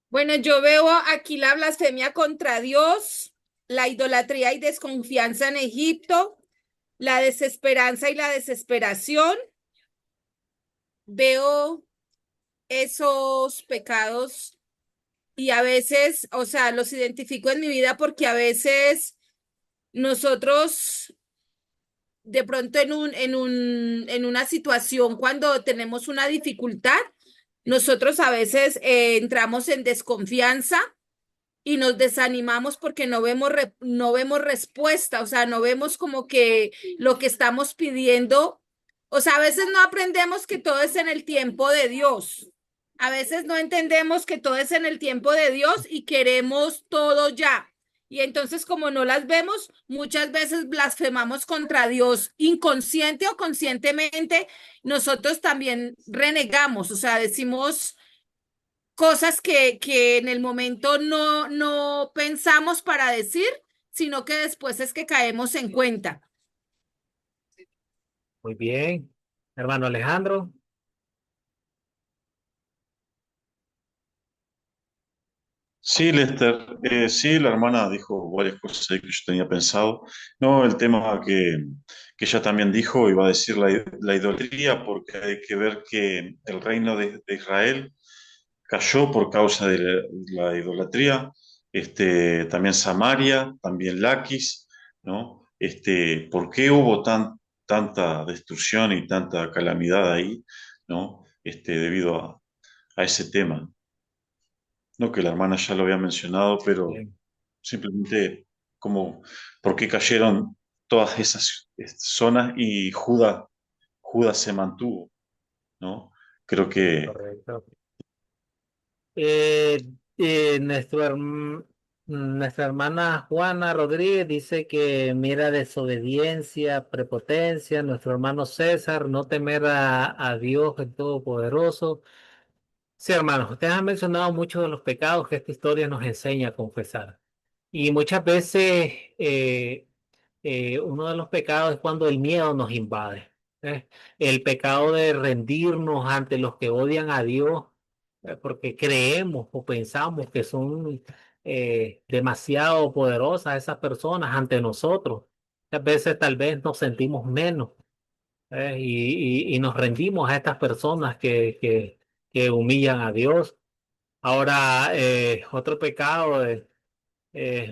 Bueno, yo veo aquí la blasfemia contra Dios, la idolatría y desconfianza en Egipto, la desesperanza y la desesperación. Veo esos pecados y a veces, o sea, los identifico en mi vida porque a veces nosotros de pronto en una situación cuando tenemos una dificultad, nosotros a veces entramos en desconfianza y nos desanimamos porque no vemos respuesta, o sea, no vemos como que lo que estamos pidiendo, o sea, a veces no aprendemos que todo es en el tiempo de Dios. A veces no entendemos que todo es en el tiempo de Dios y queremos todo ya. Y entonces, como no las vemos, muchas veces blasfemamos contra Dios inconsciente o conscientemente. Nosotros también renegamos, o sea, decimos cosas que en el momento no pensamos para decir, sino que después es que caemos en cuenta. Muy bien. Hermano Alejandro. Sí, Lester, sí, la hermana dijo varias cosas ahí que yo tenía pensado. No, el tema que ella también dijo, iba a decir la idolatría, porque hay que ver que el reino de Israel cayó por causa de la idolatría. También Samaria, también Laquis, ¿no? ¿Por qué hubo tanta destrucción y tanta calamidad ahí, ¿no? Debido a ese tema. No que la hermana ya lo había mencionado, pero Bien. simplemente como por qué cayeron todas esas zonas y Judas se mantuvo, ¿no? Creo que Correcto. Eh, nuestra hermana Juana Rodríguez dice que mira desobediencia, prepotencia. Nuestro hermano César, no temer a Dios el Todopoderoso. Sí, hermanos, ustedes han mencionado muchos de los pecados que esta historia nos enseña a confesar. Y muchas veces uno de los pecados es cuando el miedo nos invade. ¿eh? El pecado de rendirnos ante los que odian a Dios, porque creemos o pensamos que son demasiado poderosas esas personas ante nosotros. A veces tal vez nos sentimos menos, y nos rendimos a estas personas que humillan a Dios. Ahora, otro pecado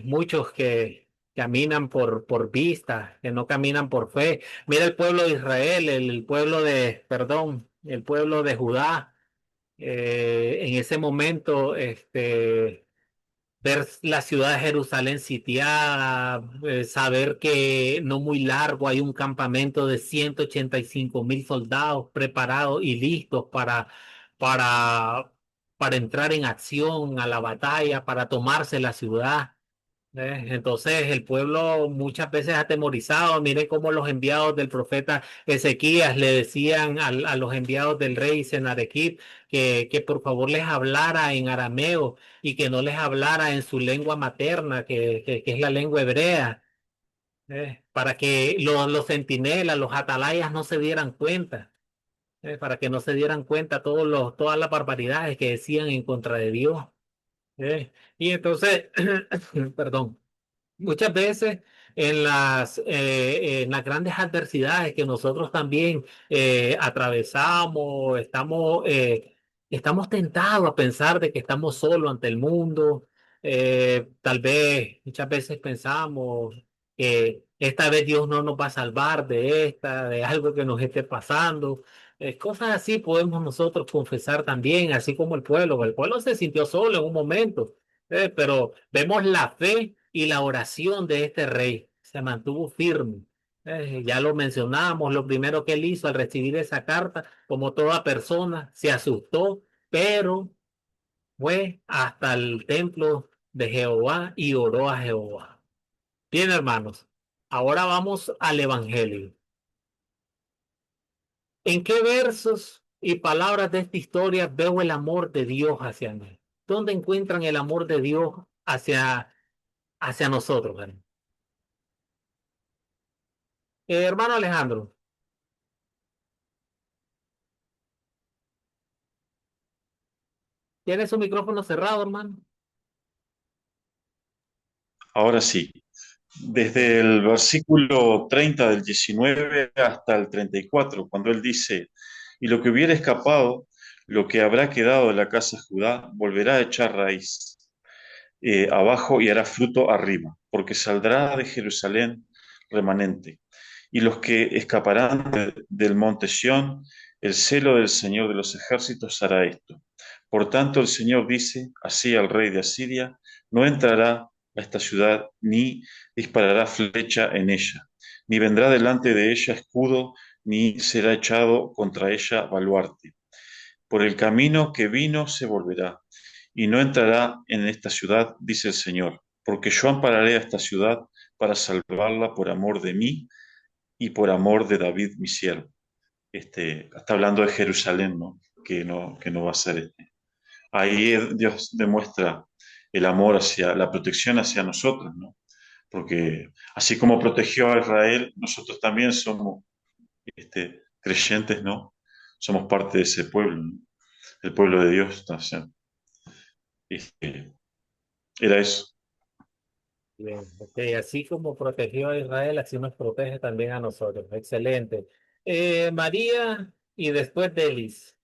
muchos que caminan por vista, que no caminan por fe. Mira el pueblo de Israel, el pueblo de, perdón, el pueblo de Judá. En ese momento, ver la ciudad de Jerusalén sitiada, saber que no muy largo hay un campamento de 185.000 soldados preparados y listos para, para entrar en acción a la batalla, para tomarse la ciudad. Entonces el pueblo muchas veces atemorizado, mire cómo los enviados del profeta Ezequías le decían a los enviados del rey Senarequib que por favor les hablara en arameo y que no les hablara en su lengua materna, que es la lengua hebrea, para que los centinelas, los atalayas no se dieran cuenta, para que no se dieran cuenta todas las barbaridades que decían en contra de Dios. Y entonces, perdón. Muchas veces en las grandes adversidades que nosotros también atravesamos, estamos tentados a pensar de que estamos solos ante el mundo. Tal vez muchas veces pensamos que esta vez Dios no nos va a salvar de algo que nos esté pasando. Cosas así podemos nosotros confesar también, así como el pueblo. El pueblo se sintió solo en un momento, pero vemos la fe y la oración de este rey. Se mantuvo firme. Ya lo mencionamos, lo primero que él hizo al recibir esa carta, como toda persona, se asustó, pero fue hasta el templo de Jehová y oró a Jehová. Bien, hermanos, ahora vamos al Evangelio. ¿En qué versos y palabras de esta historia veo el amor de Dios hacia mí? ¿Dónde encuentran el amor de Dios hacia nosotros, hermano? Hermano Alejandro, ¿tiene su micrófono cerrado, hermano? Ahora sí, desde el versículo 30 del 19 hasta el 34, cuando él dice, y lo que hubiera escapado, lo que habrá quedado de la casa de Judá, volverá a echar raíz abajo y hará fruto arriba, porque saldrá de Jerusalén remanente. Y los que escaparán del monte Sión, el celo del Señor de los ejércitos hará esto. Por tanto, el Señor dice así al rey de Asiria, no entrará a esta ciudad, ni disparará flecha en ella, ni vendrá delante de ella escudo, ni será echado contra ella baluarte. Por el camino que vino se volverá, y no entrará en esta ciudad, dice el Señor, porque yo ampararé a esta ciudad para salvarla por amor de mí y por amor de David, mi siervo. Está hablando de Jerusalén, ¿no? Que no va a ser Ahí Dios demuestra el amor hacia, la protección hacia nosotros, ¿no? Porque así como protegió a Israel, nosotros también somos creyentes, ¿no? Somos parte de ese pueblo, ¿no? El pueblo de Dios. O sea, era eso. Bien, ok, así como protegió a Israel, así nos protege también a nosotros. Excelente. María y después Delis.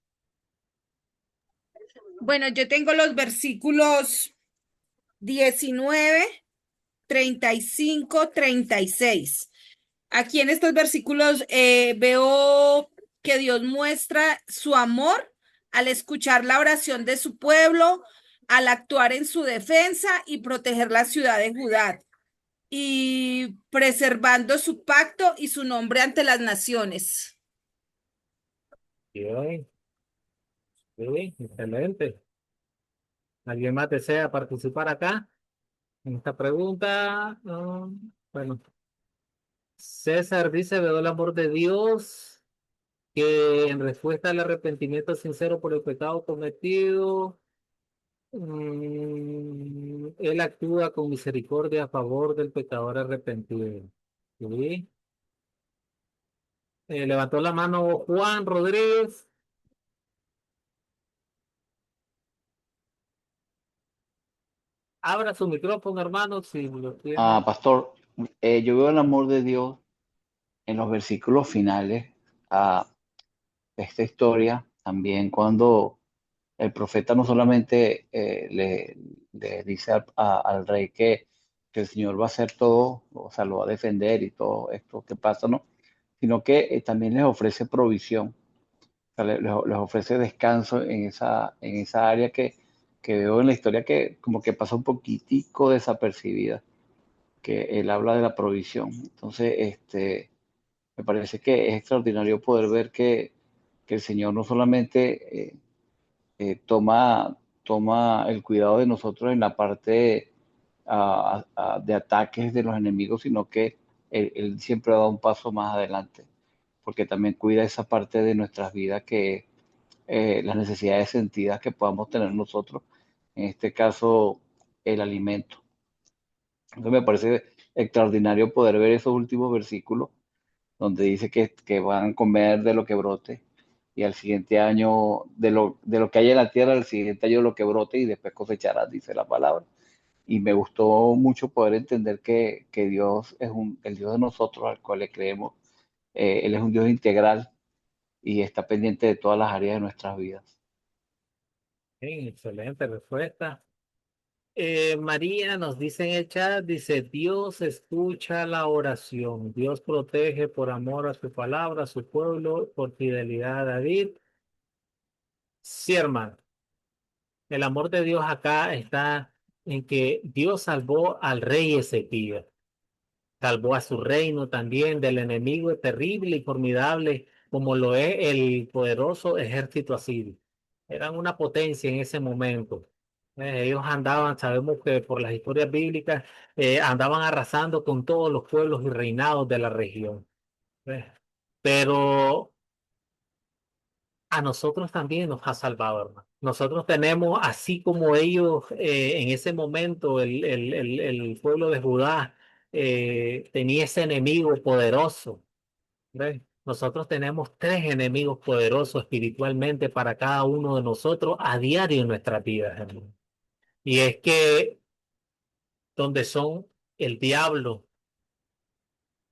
Bueno, yo tengo los versículos 19, 35, 36. Aquí en estos versículos veo que Dios muestra su amor al escuchar la oración de su pueblo, al actuar en su defensa y proteger la ciudad de Judá y preservando su pacto y su nombre ante las naciones. Bien, bien, excelente. ¿Alguien más desea participar acá en esta pregunta? No. Bueno, César dice, veo el amor de Dios, que en respuesta al arrepentimiento sincero por el pecado cometido, él actúa con misericordia a favor del pecador arrepentido. ¿Sí? Levantó la mano Juan Rodríguez. Abra su micrófono, hermano, si lo tiene. Pastor, yo veo el amor de Dios en los versículos finales de esta historia, también cuando el profeta no solamente le dice al rey que el Señor va a hacer todo, o sea, lo va a defender y todo esto que pasa, ¿no? Sino que también les ofrece provisión, o sea, les ofrece descanso en esa área que veo en la historia que como que pasa un poquitico desapercibida, que él habla de la provisión. Entonces, me parece que es extraordinario poder ver que el Señor no solamente toma el cuidado de nosotros en la parte de ataques de los enemigos, sino que él siempre da un paso más adelante, porque también cuida esa parte de nuestras vidas que las necesidades sentidas que podamos tener nosotros, en este caso el alimento. Entonces me parece extraordinario poder ver esos últimos versículos donde dice que van a comer de lo que brote y al siguiente año de lo que hay en la tierra, al siguiente año lo que brote y después cosecharás, dice la palabra. Y me gustó mucho poder entender que Dios es el Dios de nosotros al cual le creemos. Él es un Dios integral y está pendiente de todas las áreas de nuestras vidas. Bien, excelente respuesta. María nos dice en el chat, dice, Dios escucha la oración, Dios protege por amor a su palabra, a su pueblo, por fidelidad a David. Sí, hermano, el amor de Dios acá está en que Dios salvó al rey Ezequías, salvó a su reino también del enemigo terrible y formidable como lo es el poderoso ejército asirio. Eran una potencia en ese momento. Ellos andaban, sabemos que por las historias bíblicas, andaban arrasando con todos los pueblos y reinados de la región. ¿Ves? Pero a nosotros también nos ha salvado, hermano. Nosotros tenemos, así como ellos en ese momento, el pueblo de Judá tenía ese enemigo poderoso. ¿Ves? Nosotros tenemos tres enemigos poderosos espiritualmente para cada uno de nosotros a diario en nuestras vidas, hermano. Y es que donde son el diablo,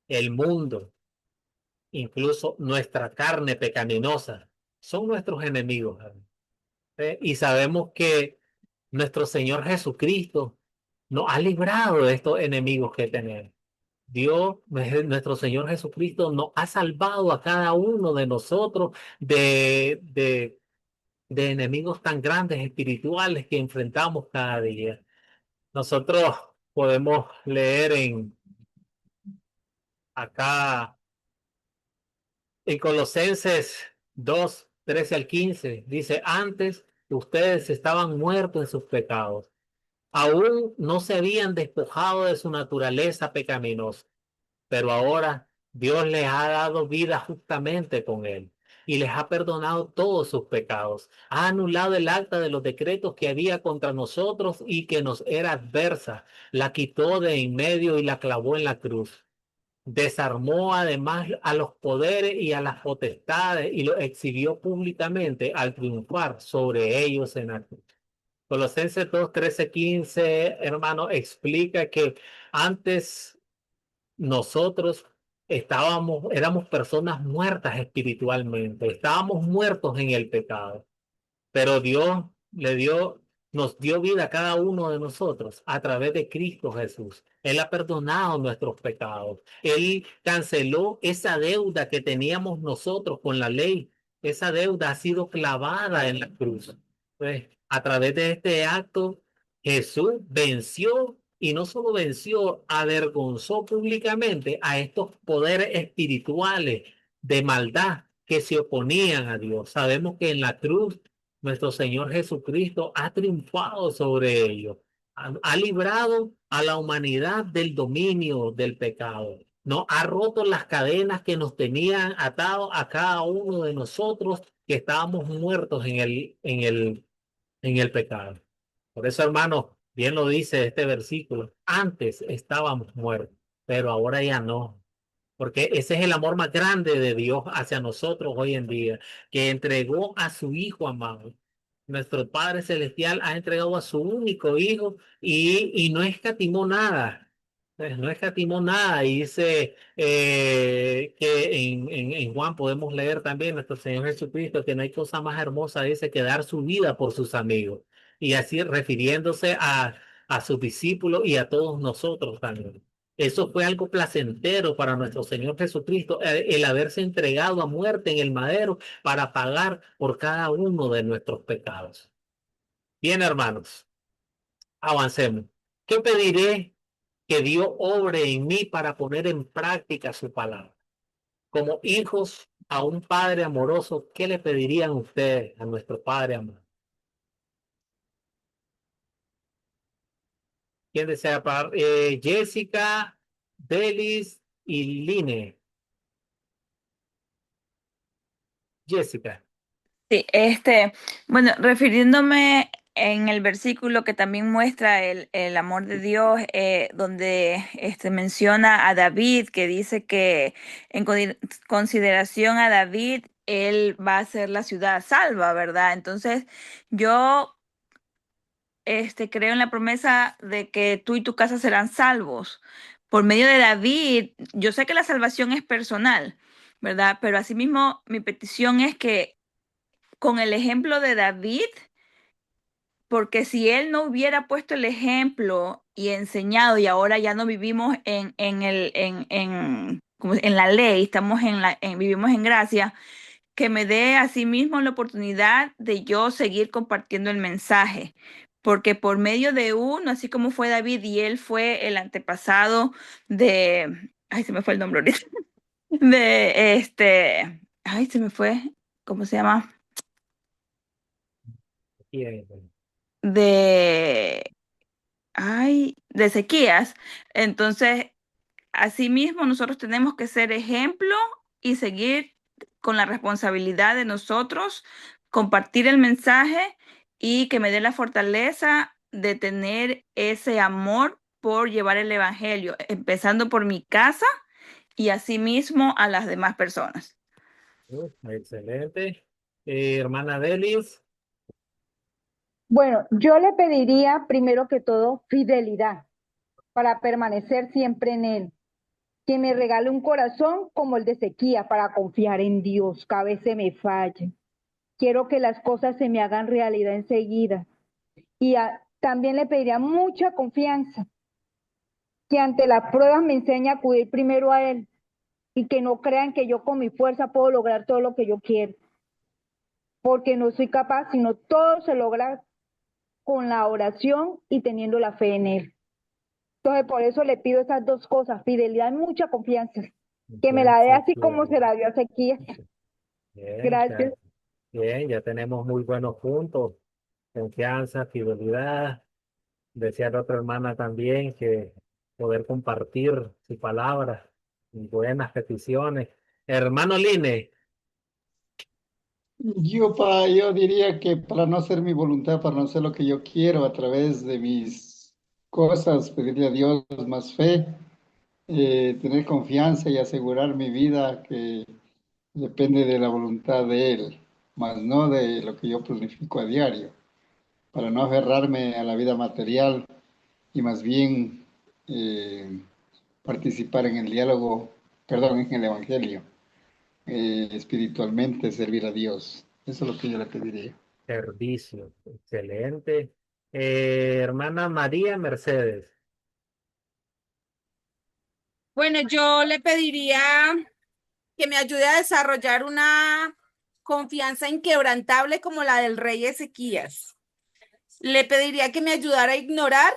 el mundo, incluso nuestra carne pecaminosa, son nuestros enemigos, hermano. Y sabemos que nuestro Señor Jesucristo nos ha librado de estos enemigos que tenemos. Dios, nuestro Señor Jesucristo, nos ha salvado a cada uno de nosotros de enemigos tan grandes espirituales que enfrentamos cada día. Nosotros podemos leer acá en Colosenses 2:13 al 15, dice, antes ustedes estaban muertos en sus pecados, aún no se habían despojado de su naturaleza pecaminosa, pero ahora Dios les ha dado vida justamente con él y les ha perdonado todos sus pecados. Ha anulado el acta de los decretos que había contra nosotros y que nos era adversa. La quitó de en medio y la clavó en la cruz. Desarmó además a los poderes y a las potestades y los exhibió públicamente al triunfar sobre ellos en la cruz. Colosenses 2:13-15, hermano, explica que antes nosotros éramos personas muertas espiritualmente, estábamos muertos en el pecado, pero Dios nos dio vida a cada uno de nosotros a través de Cristo Jesús. Él ha perdonado nuestros pecados. Él canceló esa deuda que teníamos nosotros con la ley. Esa deuda ha sido clavada en la cruz. Pues, a través de este acto, Jesús venció y no solo venció, avergonzó públicamente a estos poderes espirituales de maldad que se oponían a Dios. Sabemos que en la cruz nuestro Señor Jesucristo ha triunfado sobre ellos, ha librado a la humanidad del dominio del pecado, no ha roto las cadenas que nos tenían atados a cada uno de nosotros que estábamos muertos en el pecado. Por eso, hermano, bien lo dice este versículo, antes estábamos muertos, pero ahora ya no. porque ese es el amor más grande de Dios hacia nosotros hoy en día, que entregó a su Hijo amado. Nuestro Padre Celestial ha entregado a su único Hijo y no escatimó nada. No escatimó nada. Y dice que en Juan podemos leer también nuestro Señor Jesucristo que no hay cosa más hermosa, dice, que dar su vida por sus amigos. Y así refiriéndose a sus discípulos y a todos nosotros también. Eso fue algo placentero para nuestro Señor Jesucristo, el haberse entregado a muerte en el madero para pagar por cada uno de nuestros pecados. Bien, hermanos, avancemos. ¿Qué pediré que Dios obre en mí para poner en práctica su palabra? Como hijos a un Padre amoroso, ¿qué le pedirían ustedes a nuestro Padre amoroso? ¿Quién desea parar? Jessica, Delis y Line. Jessica. Sí, bueno, refiriéndome en el versículo que también muestra el amor de Dios, donde menciona a David, que dice que en consideración a David, él va a ser la ciudad salva, ¿verdad? Entonces, yo creo en la promesa de que tú y tu casa serán salvos. Por medio de David, yo sé que la salvación es personal, ¿verdad? Pero asimismo, mi petición es que con el ejemplo de David, porque si él no hubiera puesto el ejemplo y enseñado, y ahora ya no vivimos como en la ley, vivimos en gracia, que me dé a sí mismo la oportunidad de yo seguir compartiendo el mensaje. Porque por medio de uno, así como fue David, y él fue el antepasado ay, se me fue el nombre ahorita, ay, se me fue, ¿cómo se llama? de, de Ezequías. Entonces, asimismo, nosotros tenemos que ser ejemplo y seguir con la responsabilidad de nosotros, compartir el mensaje y que me dé la fortaleza de tener ese amor por llevar el evangelio, empezando por mi casa y asimismo a las demás personas. Excelente. Hermana Delis. Bueno, yo le pediría primero que todo fidelidad para permanecer siempre en Él. Que me regale un corazón como el de Ezequiel para confiar en Dios, que a veces me falle. Quiero que las cosas se me hagan realidad enseguida. Y también le pediría mucha confianza, que ante las pruebas me enseñe a acudir primero a Él y que no crean que yo con mi fuerza puedo lograr todo lo que yo quiero, porque no soy capaz, sino todo se logra con la oración y teniendo la fe en Él. Entonces, por eso le pido esas dos cosas, fidelidad y mucha confianza, que me la dé así como se la dio a Ezequiel. Bien, Gracias. bien, ya tenemos muy buenos puntos. Confianza, fidelidad. Decía la otra hermana también que poder compartir su palabra y buenas peticiones. Hermano Line. Yo diría que para no hacer mi voluntad, para no hacer lo que yo quiero a través de mis cosas, pedirle a Dios más fe, tener confianza y asegurar mi vida que depende de la voluntad de Él, más no de lo que yo planifico a diario, para no aferrarme a la vida material y más bien participar en el diálogo, perdón, en el Evangelio, espiritualmente servir a Dios. Eso es lo que yo le pediría. Servicio. Excelente. Hermana María Mercedes. Bueno, yo le pediría que me ayude a desarrollar una confianza inquebrantable como la del rey Ezequías. Le pediría que me ayudara a ignorar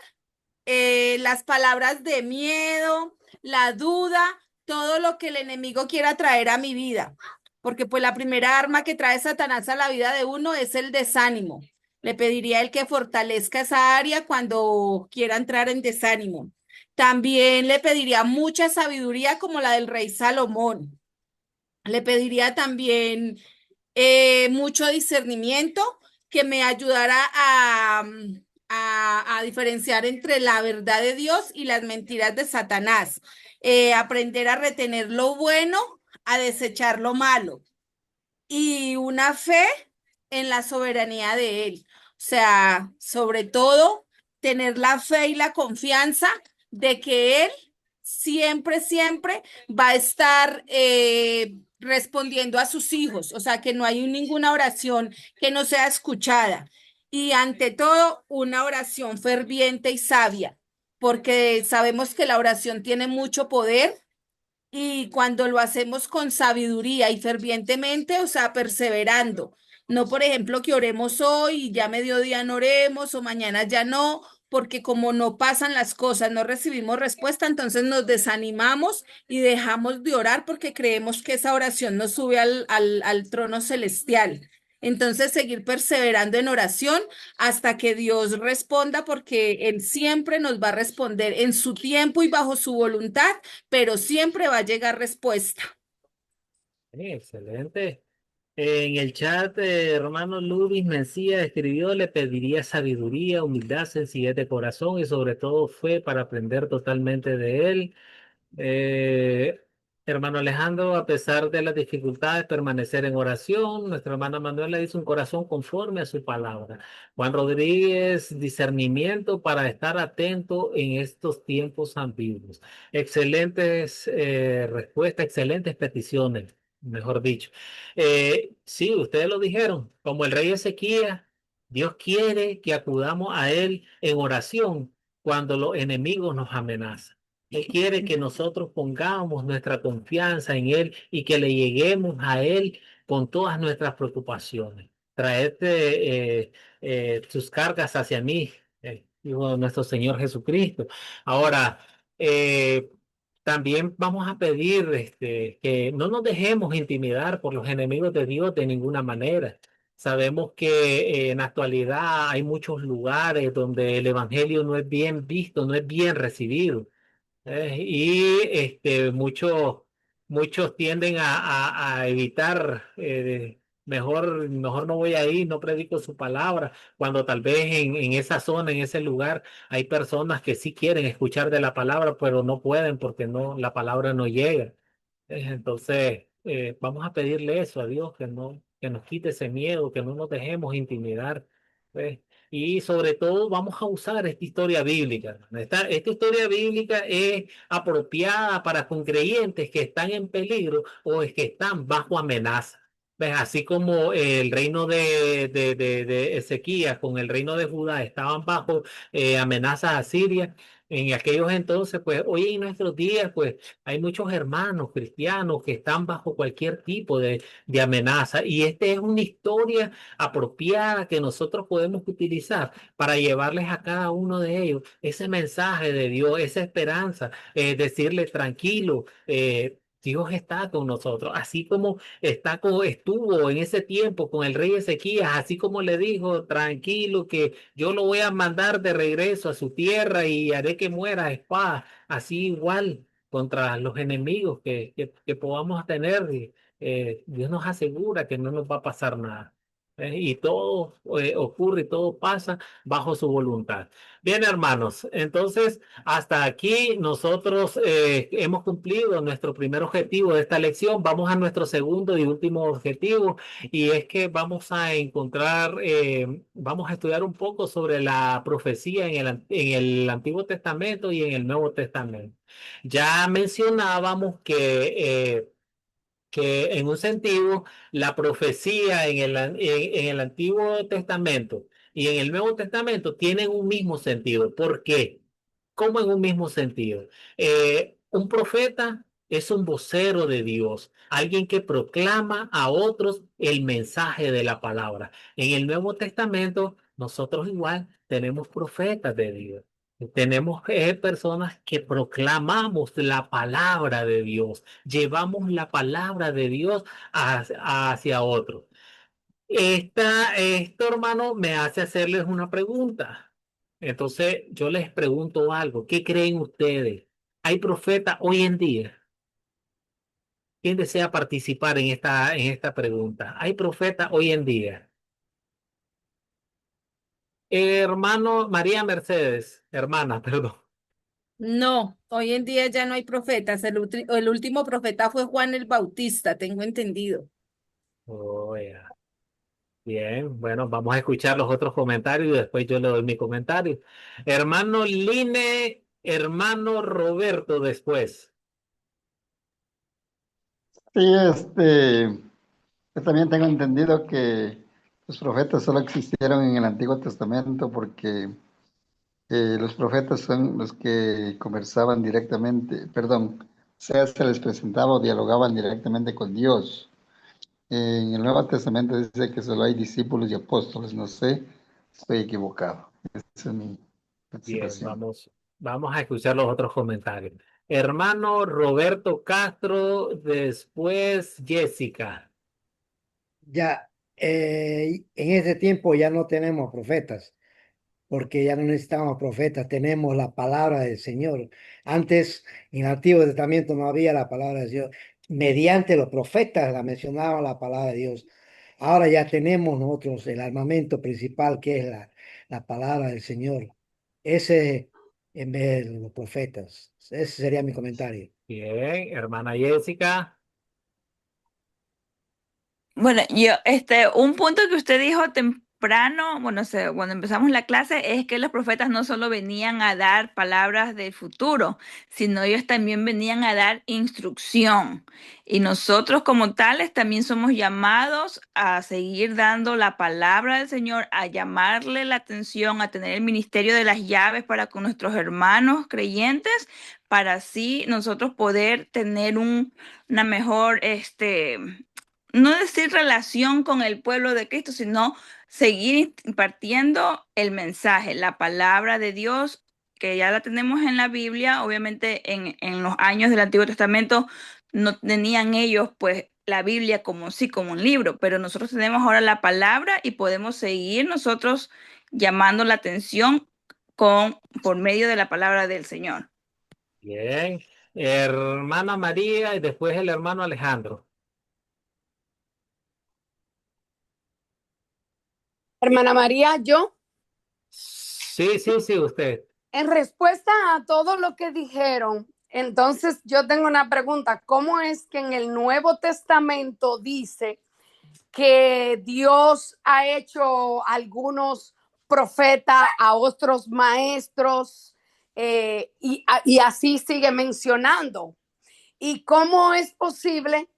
las palabras de miedo, la duda, todo lo que el enemigo quiera traer a mi vida. Porque pues la primera arma que trae Satanás a la vida de uno es el desánimo. Le pediría a él que fortalezca esa área cuando quiera entrar en desánimo. También le pediría mucha sabiduría como la del rey Salomón. Le pediría también mucho discernimiento que me ayudara a diferenciar entre la verdad de Dios y las mentiras de Satanás. Aprender a retener lo bueno, a desechar lo malo. Y una fe en la soberanía de Él. O sea, sobre todo, tener la fe y la confianza de que Él siempre, siempre va a estar respondiendo a sus hijos. O sea, que no hay ninguna oración que no sea escuchada. Y ante todo, una oración ferviente y sabia, porque sabemos que la oración tiene mucho poder y cuando lo hacemos con sabiduría y fervientemente, o sea, perseverando. No, por ejemplo, que oremos hoy y ya mediodía no oremos o mañana ya no, porque como no pasan las cosas, no recibimos respuesta, entonces nos desanimamos y dejamos de orar porque creemos que esa oración nos sube al trono celestial. Entonces, seguir perseverando en oración hasta que Dios responda, porque Él siempre nos va a responder en su tiempo y bajo su voluntad, pero siempre va a llegar respuesta. Excelente. En el chat, hermano Luis Mencía escribió, le pediría sabiduría, humildad, sencillez de corazón y sobre todo fe para aprender totalmente de él. Eh, Hermano Alejandro, a pesar de las dificultades, permanecer en oración. Nuestra hermana Manuela dice un corazón conforme a su palabra. Juan Rodríguez, discernimiento para estar atento en estos tiempos ambiguos. Excelentes respuestas, excelentes peticiones, mejor dicho. Sí, ustedes lo dijeron, como el rey Ezequías, Dios quiere que acudamos a él en oración cuando los enemigos nos amenazan. Él quiere que nosotros pongamos nuestra confianza en Él y que le lleguemos a Él con todas nuestras preocupaciones. Traerte tus cargas hacia mí, dijo nuestro Señor Jesucristo. Ahora, eh, también vamos a pedir que no nos dejemos intimidar por los enemigos de Dios de ninguna manera. Sabemos que en la actualidad hay muchos lugares donde el evangelio no es bien visto, no es bien recibido. Y muchos tienden a evitar, mejor no voy ahí, no predico su palabra, cuando tal vez en esa zona, en ese lugar, hay personas que sí quieren escuchar de la palabra, pero no pueden porque no, la palabra no llega. Entonces, vamos a pedirle eso a Dios, que nos quite ese miedo, que no nos dejemos intimidar. ¿Ves? Y sobre todo vamos a usar esta historia bíblica, hermano. Esta historia bíblica es apropiada para con creyentes que están en peligro o es que están bajo amenaza. ¿Ves? Así como el reino de Ezequías con el reino de Judá estaban bajo amenazas asirias. En aquellos entonces, pues hoy en nuestros días, pues hay muchos hermanos cristianos que están bajo cualquier tipo de amenaza. Y esta es una historia apropiada que nosotros podemos utilizar para llevarles a cada uno de ellos ese mensaje de Dios, esa esperanza, decirle tranquilo. Dios está con nosotros, así como estuvo en ese tiempo con el rey Ezequías, así como le dijo, tranquilo, que yo lo voy a mandar de regreso a su tierra y haré que muera a espada, así igual contra los enemigos que podamos tener. Dios nos asegura que no nos va a pasar nada. Y todo ocurre y todo pasa bajo su voluntad. Bien, hermanos, entonces hasta aquí nosotros hemos cumplido nuestro primer objetivo de esta lección. Vamos a nuestro segundo y último objetivo y es que vamos a encontrar, vamos a estudiar un poco sobre la profecía en el Antiguo Testamento y en el Nuevo Testamento. Ya mencionábamos que en un sentido la profecía en el Antiguo Testamento y en el Nuevo Testamento tienen un mismo sentido. ¿Por qué? ¿Cómo en un mismo sentido? Un profeta es un vocero de Dios, alguien que proclama a otros el mensaje de la palabra. En el Nuevo Testamento, nosotros igual tenemos profetas de Dios. Tenemos personas que proclamamos la palabra de Dios, llevamos la palabra de Dios hacia otros. Esto, hermano, me hace hacerles una pregunta. Entonces, yo les pregunto algo. ¿Qué creen ustedes? ¿Hay profetas hoy en día? ¿Quién desea participar en esta pregunta? ¿Hay profetas hoy en día? Hermano María Mercedes, hermana, perdón. No, hoy en día ya no hay profetas. El último profeta fue Juan el Bautista, tengo entendido. Oh, ya. Bien, bueno, vamos a escuchar los otros comentarios y después yo le doy mi comentario. Hermano Line, hermano Roberto después. Sí, yo también tengo entendido que los profetas solo existieron en el Antiguo Testamento porque los profetas son los que conversaban directamente, perdón, o sea, se les presentaba o dialogaban directamente con Dios. En el Nuevo Testamento dice que solo hay discípulos y apóstoles, no sé, estoy equivocado. Esa es mi Bien, participación. vamos a escuchar los otros comentarios. Hermano Roberto Castro, después Jessica. Ya, en ese tiempo ya no tenemos profetas, porque ya no necesitamos profetas, tenemos la palabra del Señor. Antes, en el Antiguo Testamento no había la palabra de Dios. Mediante los profetas la mencionaban la palabra de Dios. Ahora ya tenemos nosotros el armamento principal, que es la palabra del Señor. Ese en vez de los profetas. Ese sería mi comentario. Bien, hermana Jessica. Bueno, un punto que usted dijo temprano, bueno, cuando empezamos la clase, es que los profetas no solo venían a dar palabras del futuro, sino ellos también venían a dar instrucción. Y nosotros como tales también somos llamados a seguir dando la palabra del Señor, a llamarle la atención, a tener el ministerio de las llaves para con nuestros hermanos creyentes, para así nosotros poder tener una mejor, no decir relación con el pueblo de Cristo, sino seguir impartiendo el mensaje, la palabra de Dios, que ya la tenemos en la Biblia. Obviamente en los años del Antiguo Testamento no tenían ellos pues la Biblia como sí, como un libro, pero nosotros tenemos ahora la palabra y podemos seguir nosotros llamando la atención por medio de la palabra del Señor. Bien. Hermana María y después el hermano Alejandro. Hermana María, yo, Sí, sí, sí, usted. en respuesta a todo lo que dijeron, entonces yo tengo una pregunta. ¿Cómo es que en el Nuevo Testamento dice que Dios ha hecho algunos profetas, a otros maestros, y así sigue mencionando? ¿Y cómo es posible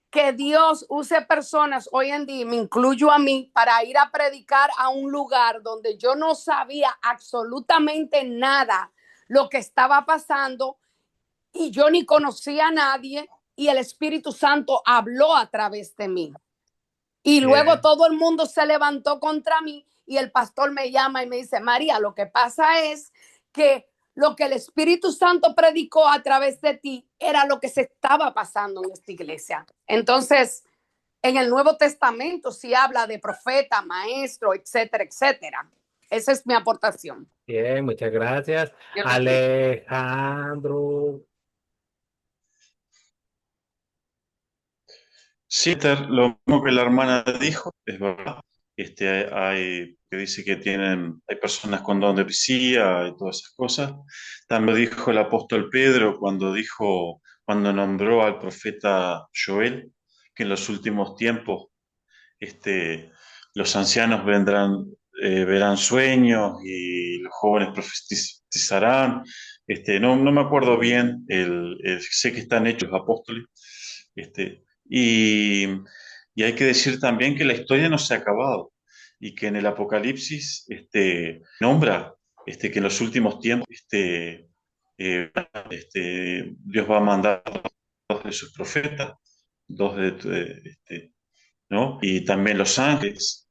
que Dios use personas hoy en día, me incluyo a mí, para ir a predicar a un lugar donde yo no sabía absolutamente nada lo que estaba pasando y yo ni conocía a nadie y el Espíritu Santo habló a través de mí? Y luego Bien. todo el mundo se levantó contra mí y el pastor me llama y me dice: María, lo que pasa es que lo que el Espíritu Santo predicó a través de ti era lo que se estaba pasando en esta iglesia. Entonces, en el Nuevo Testamento sí habla de profeta, maestro, etcétera, etcétera. Esa es mi aportación. Bien, muchas gracias. Alejandro. Sí, Esther, lo mismo que la hermana dijo, es verdad. Hay que dice que hay personas con don de profecía y todas esas cosas. También lo dijo el apóstol Pedro cuando nombró al profeta Joel, que en los últimos tiempos este, los ancianos verán sueños y los jóvenes profetizarán. No me acuerdo bien, sé que están hechos apóstoles. Y hay que decir también que la historia no se ha acabado y que en el Apocalipsis nombra que en los últimos tiempos Dios va a mandar dos de sus profetas, dos ¿no? Y también los ángeles.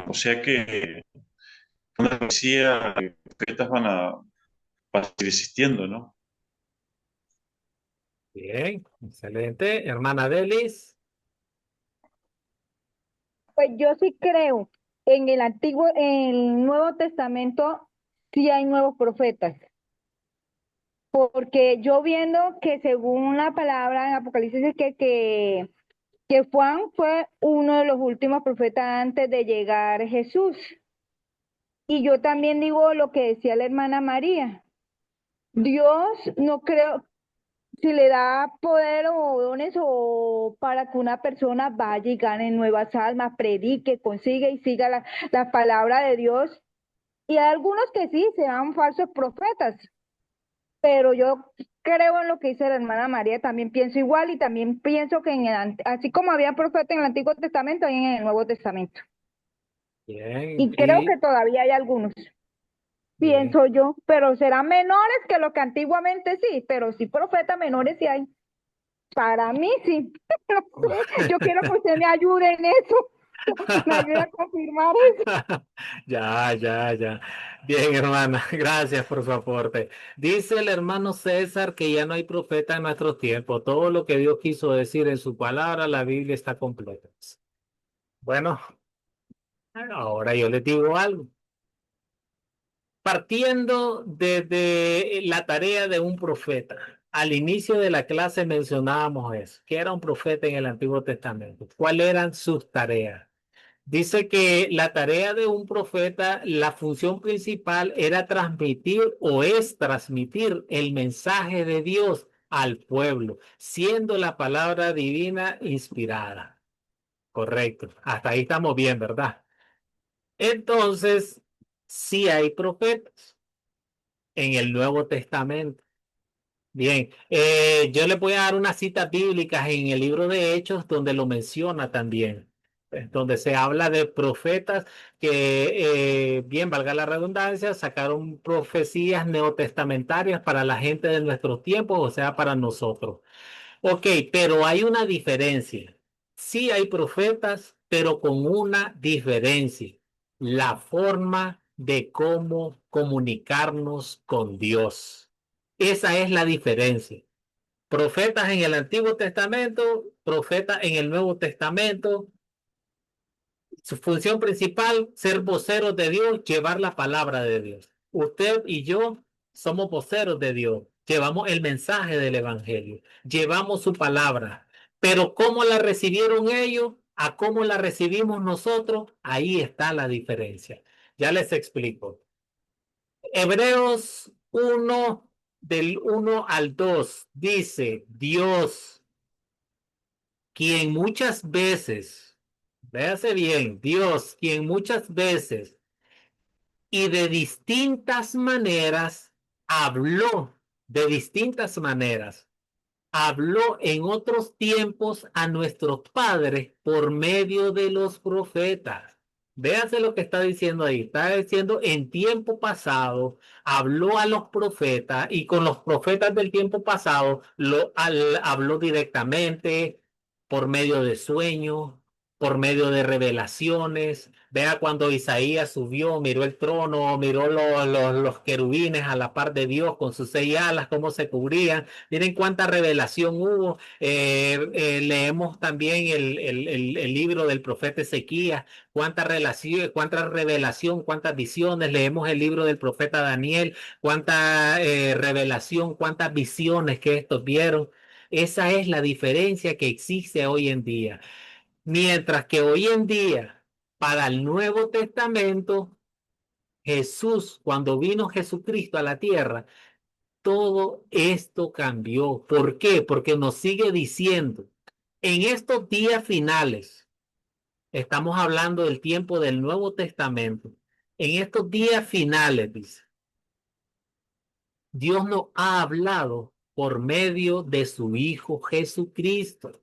O sea que una profecía, profetas van a seguir existiendo, ¿no? Bien, excelente. Hermana Delis. Pues yo sí creo en en el Nuevo Testamento, sí hay nuevos profetas, porque yo viendo que según la palabra en Apocalipsis dice que Juan fue uno de los últimos profetas antes de llegar Jesús. Y yo también digo lo que decía la hermana María. Dios no creo, si le da poder o dones o para que una persona vaya y gane nuevas almas, predique, consiga y siga la palabra de Dios. Y hay algunos que sí, sean falsos profetas, pero yo creo en lo que dice la hermana María, también pienso igual y también pienso que así como había profetas en el Antiguo Testamento, hay en el Nuevo Testamento. Bien, Y creo que todavía hay algunos, bien. pienso yo, pero serán menores que lo que antiguamente sí, pero sí profetas menores sí hay. Para mí sí. No sé, yo quiero que usted me ayude en eso, me ayude a confirmar eso. Ya, ya, ya. Bien, hermana, gracias por su aporte. Dice el hermano César que ya no hay profeta en nuestros tiempos. Todo lo que Dios quiso decir en su palabra, la Biblia está completa. Bueno, ahora yo les digo algo. Partiendo desde la tarea de un profeta. Al inicio de la clase mencionábamos eso, que era un profeta en el Antiguo Testamento. ¿Cuáles eran sus tareas? Dice que la tarea de un profeta, la función principal era transmitir o es transmitir el mensaje de Dios al pueblo, siendo la palabra divina inspirada. Correcto. Hasta ahí estamos bien, ¿verdad? Entonces, sí hay profetas en el Nuevo Testamento. Bien, yo le voy a dar unas citas bíblicas en el libro de Hechos donde lo menciona también, donde se habla de profetas que, bien, valga la redundancia, sacaron profecías neotestamentarias para la gente de nuestros tiempos, o sea, para nosotros. Ok, pero hay una diferencia. Sí hay profetas, pero con una diferencia. La forma de cómo comunicarnos con Dios. Esa es la diferencia. Profetas en el Antiguo Testamento, profetas en el Nuevo Testamento. Su función principal, ser voceros de Dios, llevar la palabra de Dios. Usted y yo somos voceros de Dios. Llevamos el mensaje del Evangelio. Llevamos su palabra. Pero cómo la recibieron ellos, a cómo la recibimos nosotros, ahí está la diferencia. Ya les explico. Hebreos 1, del 1 al 2, dice Dios, quien muchas veces, véase bien, Dios, quien muchas veces y de distintas maneras habló, de distintas maneras, habló en otros tiempos a nuestros padres por medio de los profetas. Véase lo que está diciendo ahí. Está diciendo en tiempo pasado, habló a los profetas y con los profetas del tiempo pasado habló directamente por medio de sueños, por medio de revelaciones. Vea cuando Isaías subió, miró el trono, miró los querubines a la par de Dios con sus 6 alas, cómo se cubrían. Miren cuánta revelación hubo. Leemos también el libro del profeta Ezequías, cuánta revelación, cuántas visiones. Leemos el libro del profeta Daniel, cuánta revelación, cuántas visiones que estos vieron. Esa es la diferencia que existe hoy en día. Mientras que hoy en día, para el Nuevo Testamento, Jesús, cuando vino Jesucristo a la tierra, todo esto cambió. ¿Por qué? Porque nos sigue diciendo, en estos días finales, estamos hablando del tiempo del Nuevo Testamento, en estos días finales, dice, Dios nos ha hablado por medio de su Hijo Jesucristo,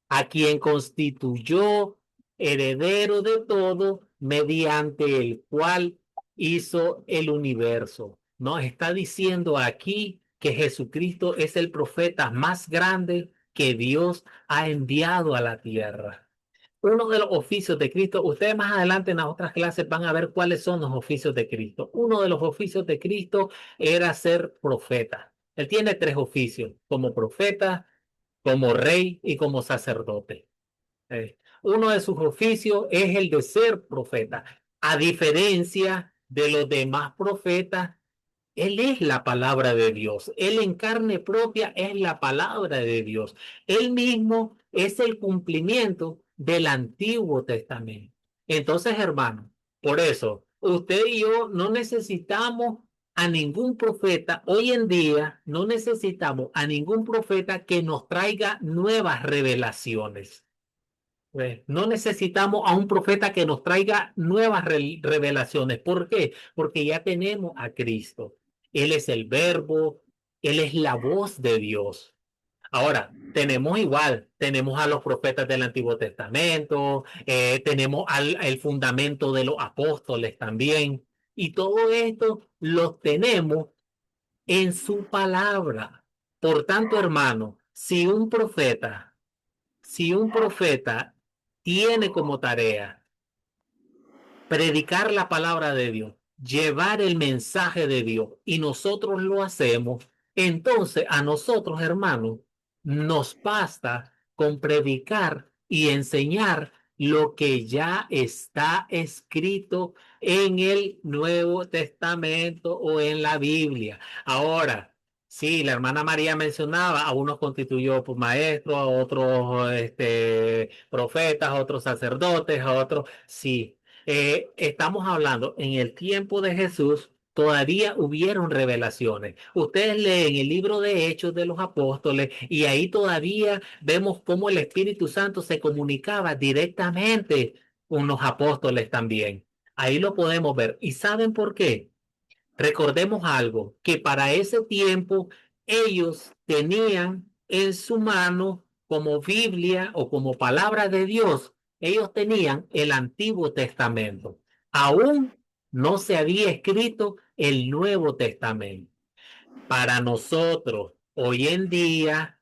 a quien constituyó heredero de todo, mediante el cual hizo el universo. Nos está diciendo aquí que Jesucristo es el profeta más grande que Dios ha enviado a la tierra. Uno de los oficios de Cristo, ustedes más adelante en las otras clases van a ver cuáles son los oficios de Cristo. Uno de los oficios de Cristo era ser profeta. Él tiene 3 oficios, como profeta, como rey y como sacerdote. Uno de sus oficios es el de ser profeta. A diferencia de los demás profetas, él es la palabra de Dios. Él en carne propia es la palabra de Dios. Él mismo es el cumplimiento del Antiguo Testamento. Entonces, hermano, por eso, usted y yo no necesitamos a ningún profeta. Hoy en día no necesitamos a ningún profeta que nos traiga nuevas revelaciones. No necesitamos a un profeta que nos traiga nuevas revelaciones. ¿Por qué? Porque ya tenemos a Cristo. Él es el verbo, Él es la voz de Dios. Ahora, tenemos a los profetas del Antiguo Testamento, tenemos el fundamento de los apóstoles también, y todo esto lo tenemos en su palabra. Por tanto, hermano, si un profeta tiene como tarea predicar la palabra de Dios, llevar el mensaje de Dios, y nosotros lo hacemos, entonces a nosotros, hermanos, nos basta con predicar y enseñar lo que ya está escrito en el Nuevo Testamento o en la Biblia. Ahora, sí, la hermana María mencionaba, a unos constituyó por maestros, a otros profetas, a otros sacerdotes, a otros, sí. Estamos hablando en el tiempo de Jesús, todavía hubieron revelaciones. Ustedes leen el libro de Hechos de los Apóstoles y ahí todavía vemos cómo el Espíritu Santo se comunicaba directamente con los apóstoles también. Ahí lo podemos ver. ¿Y saben por qué? Recordemos algo, que para ese tiempo ellos tenían en su mano como Biblia o como palabra de Dios, ellos tenían el Antiguo Testamento. Aún no se había escrito el Nuevo Testamento. Para nosotros, hoy en día,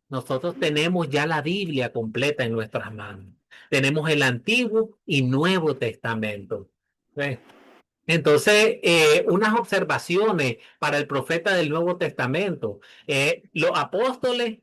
nosotros tenemos ya la Biblia completa en nuestras manos. Tenemos el Antiguo y Nuevo Testamento. ¿Ves? Entonces, unas observaciones para el profeta del Nuevo Testamento. Los apóstoles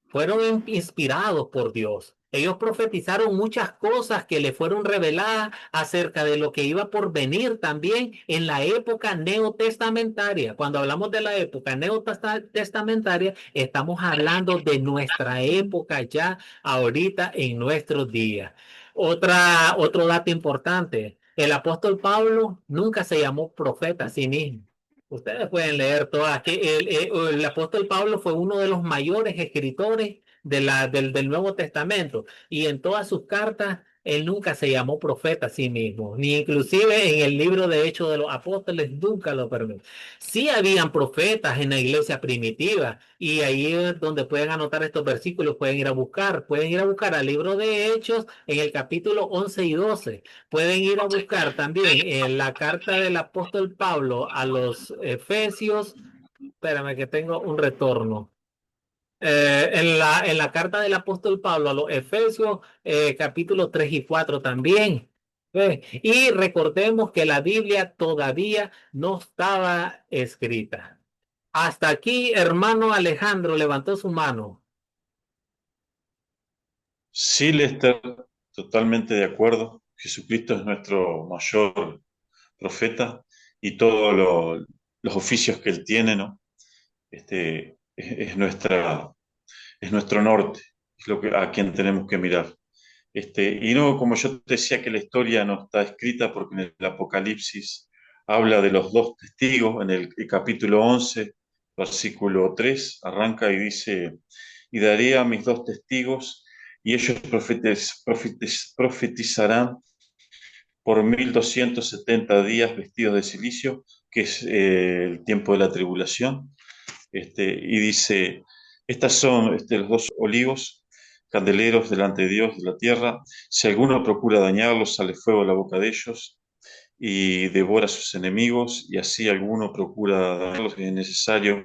fueron inspirados por Dios. Ellos profetizaron muchas cosas que le fueron reveladas acerca de lo que iba por venir también en la época neotestamentaria. Cuando hablamos de la época neotestamentaria, estamos hablando de nuestra época ya ahorita en nuestros días. Otro dato importante, el apóstol Pablo nunca se llamó profeta a sí mismo. Ustedes pueden leer todas, que el apóstol Pablo fue uno de los mayores escritores del Nuevo Testamento, y en todas sus cartas él nunca se llamó profeta a sí mismo, ni inclusive en el libro de Hechos de los Apóstoles nunca lo permitió. Sí habían profetas en la iglesia primitiva, y ahí es donde pueden anotar estos versículos, pueden ir a buscar al libro de Hechos en el capítulo 11 y 12. Pueden ir a buscar también en la carta del apóstol Pablo a los Efesios. Espérame que tengo un retorno. En la carta del apóstol Pablo a los Efesios, capítulo 3 y 4 también. Y recordemos que la Biblia todavía no estaba escrita. Hasta aquí, hermano Alejandro, levantó su mano. Sí, Lester, totalmente de acuerdo. Jesucristo es nuestro mayor profeta y todos los oficios que él tiene, ¿no? Es es nuestro norte, es a quien tenemos que mirar. Y no, como yo te decía que la historia no está escrita porque en el Apocalipsis habla de los dos testigos, en el capítulo 11, versículo 3, arranca y dice, y daré a mis dos testigos y ellos profetizarán por 1270 días vestidos de silicio, que es el tiempo de la tribulación. Y dice, estas son los dos olivos, candeleros delante de Dios de la tierra. Si alguno procura dañarlos, sale fuego a la boca de ellos y devora a sus enemigos, y así alguno procura dañarlos, es necesario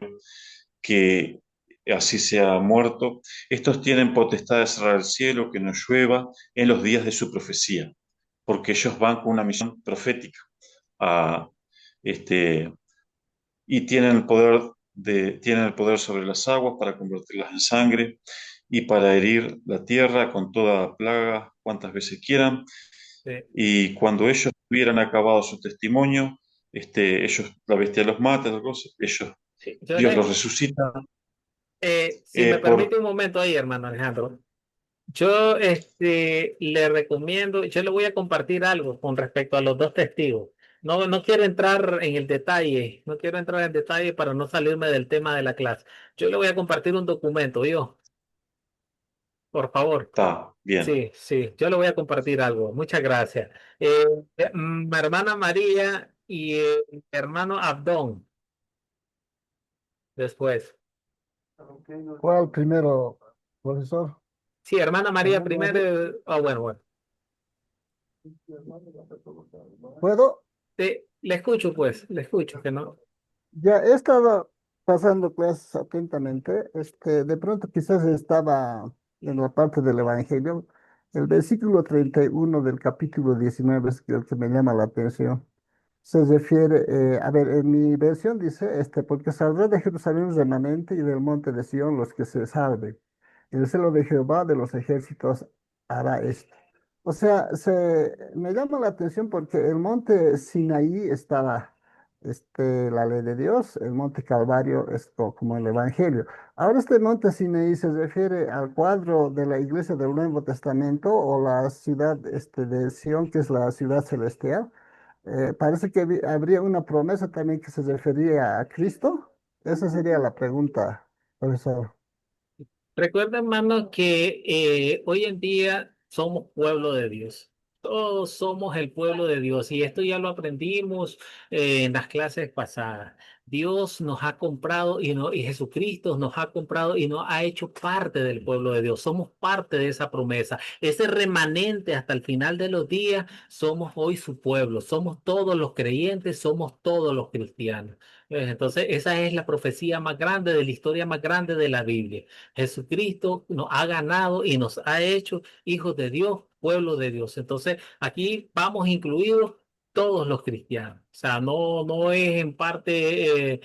que así sea muerto. Estos tienen potestad de cerrar el cielo, que no llueva en los días de su profecía, porque ellos van con una misión profética a, este, y tienen el poder sobre las aguas para convertirlas en sangre y para herir la tierra con toda plaga cuantas veces quieran. Sí. Y cuando ellos hubieran acabado su testimonio, la bestia los mata, ellos, Sí. Dios los resucita. Si me permite un momento ahí, hermano Alejandro. Yo le recomiendo, yo le voy a compartir algo con respecto a los dos testigos. no quiero entrar en el detalle, no quiero entrar en detalle para no salirme del tema de la clase. Yo le voy a compartir un documento, yo, por favor. Está bien. Sí, sí, yo le voy a compartir algo. Muchas gracias. Eh, mi hermana María y mi hermano Abdón, después. ¿Cuál primero, profesor? Sí, hermana María Hermano primero. Abdón. Bueno, bueno. ¿Puedo? Le escucho, pues, le escucho, que no. Ya he estado pasando clases atentamente. De pronto quizás estaba en la parte del Evangelio. El versículo 31 del capítulo 19 es el que me llama la atención. Se refiere, a ver, en mi versión dice, porque saldrá de Jerusalén un remanente y del monte de Sión los que se salven. El celo de Jehová de los ejércitos hará esto. O sea, me llama la atención porque el monte Sinaí estaba, la ley de Dios, el monte Calvario es como el Evangelio. Ahora este monte Sinaí se refiere al cuadro de la iglesia del Nuevo Testamento o la ciudad, de Sión, que es la ciudad celestial. Parece que habría una promesa también que se refería a Cristo. Esa sería la pregunta, profesor. Recuerda, hermano, que hoy en día somos pueblo de Dios. Todos somos el pueblo de Dios y esto ya lo aprendimos en las clases pasadas. Dios nos ha comprado y Jesucristo nos ha comprado y nos ha hecho parte del pueblo de Dios. Somos parte de esa promesa. Ese remanente hasta el final de los días, somos hoy su pueblo. Somos todos los creyentes, somos todos los cristianos. Entonces, esa es la profecía más grande de la historia más grande de la Biblia. Jesucristo nos ha ganado y nos ha hecho hijos de Dios, pueblo de Dios. Entonces, aquí vamos incluidos todos los cristianos. O sea, no es en parte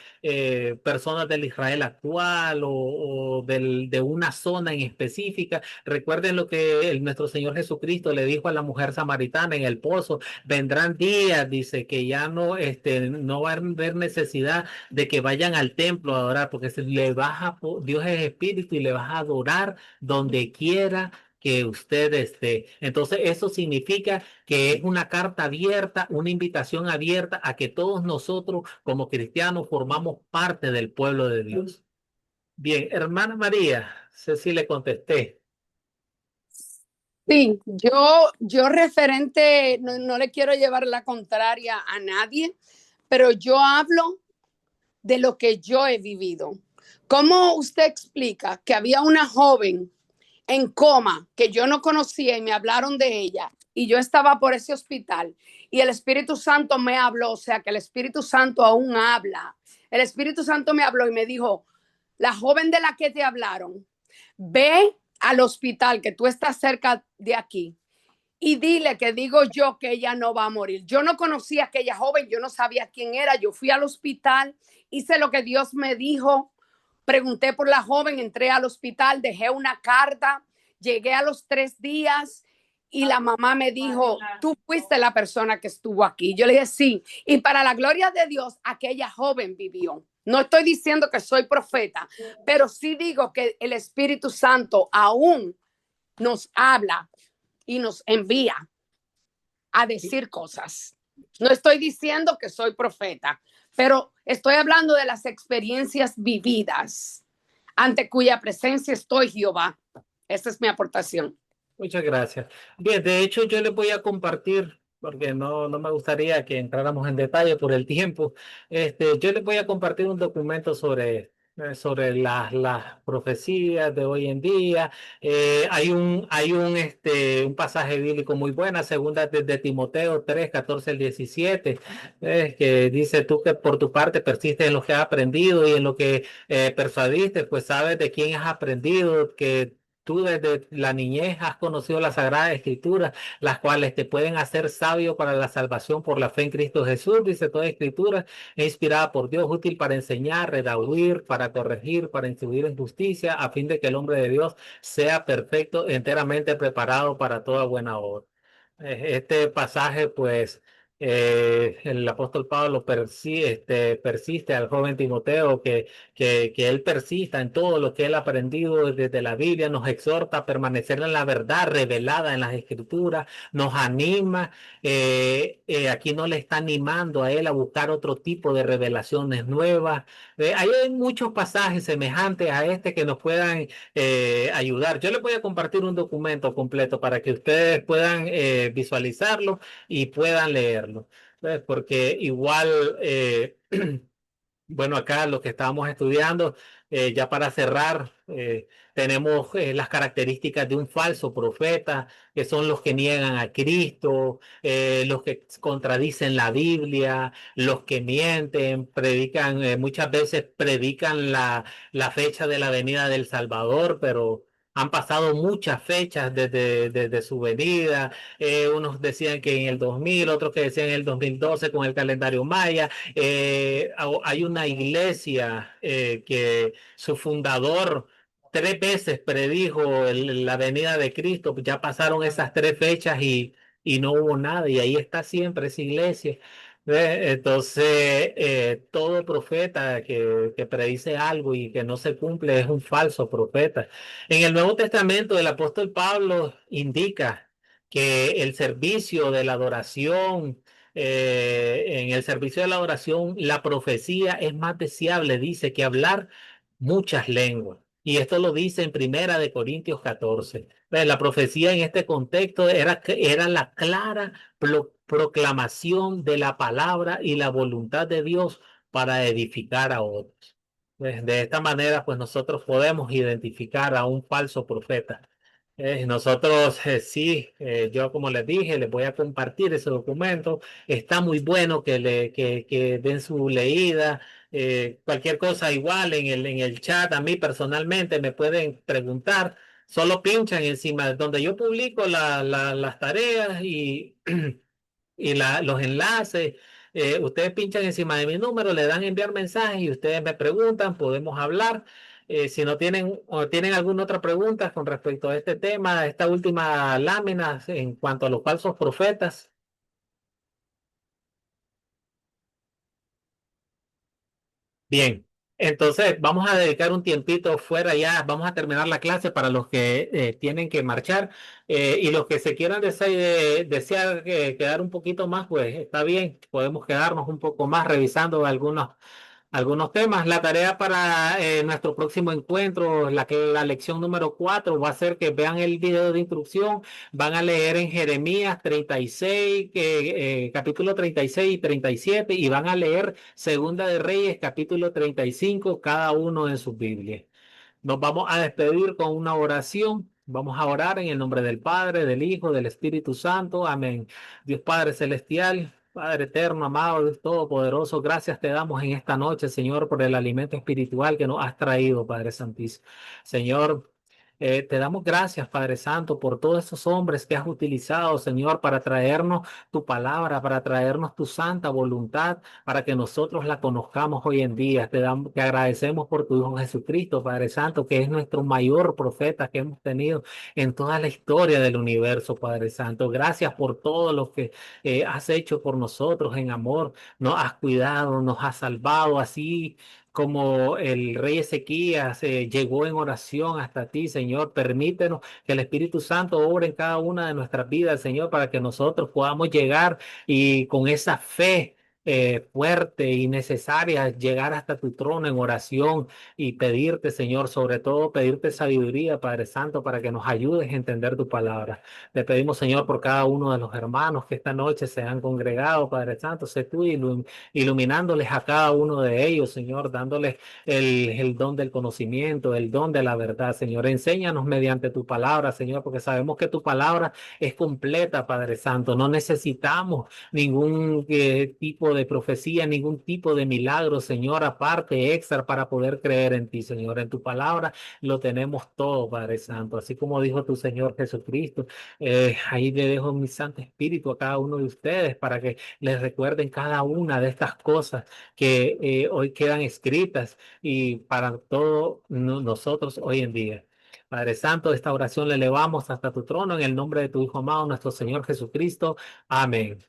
personas del Israel actual o de una zona en específica. Recuerden lo que nuestro Señor Jesucristo le dijo a la mujer samaritana en el pozo. Vendrán días, dice, que ya no va a haber necesidad de que vayan al templo a adorar, porque Dios es espíritu y le vas a adorar donde quiera que usted esté. Entonces, eso significa que es una carta abierta, una invitación abierta a que todos nosotros como cristianos formamos parte del pueblo de Dios. Bien, hermana María, sé si le contesté. Sí, yo referente, no le quiero llevar la contraria a nadie, pero yo hablo de lo que yo he vivido. ¿Cómo usted explica que había una joven en coma que yo no conocía y me hablaron de ella y yo estaba por ese hospital y el Espíritu Santo me habló? O sea, que el Espíritu Santo aún habla. El Espíritu Santo me habló y me dijo, la joven de la que te hablaron, ve al hospital que tú estás cerca de aquí y dile que digo yo que ella no va a morir. Yo no conocía a aquella joven, yo no sabía quién era. Yo fui al hospital, hice lo que Dios me dijo, pregunté por la joven, entré al hospital, dejé una carta, llegué a los 3 días y la mamá me dijo, tú fuiste la persona que estuvo aquí. Yo le dije, sí. Y para la gloria de Dios, aquella joven vivió. No estoy diciendo que soy profeta, pero sí digo que el Espíritu Santo aún nos habla y nos envía a decir cosas. No estoy diciendo que soy profeta, pero estoy hablando de las experiencias vividas ante cuya presencia estoy, Jehová. Esa es mi aportación. Muchas gracias. Bien, de hecho yo les voy a compartir, porque no me gustaría que entráramos en detalle por el tiempo. Yo les voy a compartir un documento sobre las profecías de hoy en día. Hay un pasaje bíblico muy bueno, segunda de Timoteo 3, 14 al 17, que dice: tú que por tu parte persistes en lo que has aprendido y en lo que persuadiste, pues sabes de quién has aprendido, que tú desde la niñez has conocido las Sagradas Escrituras, las cuales te pueden hacer sabio para la salvación por la fe en Cristo Jesús. Dice: toda escritura es inspirada por Dios, útil para enseñar, redarguir, para corregir, para instruir en justicia, a fin de que el hombre de Dios sea perfecto, enteramente preparado para toda buena obra. Este pasaje, pues, El apóstol Pablo persiste al joven Timoteo que él persista en todo lo que él ha aprendido desde la Biblia, nos exhorta a permanecer en la verdad revelada en las Escrituras, nos anima, aquí no le está animando a él a buscar otro tipo de revelaciones nuevas. Hay muchos pasajes semejantes a este que nos puedan ayudar. Yo les voy a compartir un documento completo para que ustedes puedan visualizarlo y puedan leerlo. ¿Ves? Porque igual, bueno, acá lo que estábamos estudiando, ya para cerrar, tenemos las características de un falso profeta, que son los que niegan a Cristo, los que contradicen la Biblia, los que mienten, predican, muchas veces predican la fecha de la venida del Salvador, pero han pasado muchas fechas desde su venida. Unos decían que en el 2000, otros que decían en el 2012 con el calendario maya. Hay una iglesia que su fundador 3 veces predijo la venida de Cristo. Ya pasaron esas 3 fechas y no hubo nada. Y ahí está siempre esa iglesia. Entonces, todo profeta que predice algo y que no se cumple es un falso profeta. En el Nuevo Testamento, el apóstol Pablo indica que el servicio de la adoración, en el servicio de la adoración, la profecía es más deseable, dice, que hablar muchas lenguas. Y esto lo dice en Primera de Corintios 14. La profecía en este contexto era la clara proclamación de la palabra y la voluntad de Dios para edificar a otros. De esta manera, pues nosotros podemos identificar a un falso profeta. Nosotros, sí, yo como les dije, les voy a compartir ese documento. Está muy bueno que den su leída. Cualquier cosa igual en el chat, a mí personalmente me pueden preguntar. Solo pinchan encima donde yo publico las tareas y los enlaces. Ustedes pinchan encima de mi número, le dan enviar mensajes y ustedes me preguntan, podemos hablar. Si no tienen o tienen alguna otra pregunta con respecto a este tema, esta última lámina en cuanto a los falsos profetas. Bien, entonces vamos a dedicar un tiempito fuera ya, vamos a terminar la clase para los que tienen que marchar, y los que se quieran desear quedar un poquito más, pues está bien, podemos quedarnos un poco más revisando algunos temas. La tarea para nuestro próximo encuentro, la lección número 4, va a ser que vean el video de instrucción, van a leer en Jeremías 36, capítulo 36 y 37, y van a leer Segunda de Reyes, capítulo 35, cada uno en sus Biblias. Nos vamos a despedir con una oración. Vamos a orar en el nombre del Padre, del Hijo, del Espíritu Santo. Amén. Dios Padre Celestial, Padre eterno, amado, Dios Todopoderoso, gracias te damos en esta noche, Señor, por el alimento espiritual que nos has traído, Padre Santísimo. Señor, te damos gracias, Padre Santo, por todos esos hombres que has utilizado, Señor, para traernos tu palabra, para traernos tu santa voluntad, para que nosotros la conozcamos hoy en día. Te agradecemos por tu Hijo Jesucristo, Padre Santo, que es nuestro mayor profeta que hemos tenido en toda la historia del universo, Padre Santo. Gracias por todo lo que has hecho por nosotros en amor. Nos has cuidado, nos has salvado, así como el rey Ezequías llegó en oración hasta ti, Señor. Permítenos que el Espíritu Santo obre en cada una de nuestras vidas, Señor, para que nosotros podamos llegar y con esa fe fuerte y necesaria, llegar hasta tu trono en oración y pedirte, Señor, sobre todo pedirte sabiduría, Padre Santo, para que nos ayudes a entender tu palabra. Te pedimos, Señor, por cada uno de los hermanos que esta noche se han congregado, Padre Santo, sé tú iluminándoles a cada uno de ellos, Señor, dándoles el don del conocimiento, el don de la verdad, Señor. Enséñanos mediante tu palabra, Señor, porque sabemos que tu palabra es completa, Padre Santo. No necesitamos ningún tipo de profecía, ningún tipo de milagro, Señor, aparte, extra, para poder creer en ti, Señor. En tu palabra lo tenemos todo, Padre Santo. Así como dijo tu Señor Jesucristo, ahí le dejo mi Santo Espíritu a cada uno de ustedes para que les recuerden cada una de estas cosas que hoy quedan escritas y para todos nosotros hoy en día. Padre Santo, esta oración la elevamos hasta tu trono en el nombre de tu Hijo amado, nuestro Señor Jesucristo. Amén.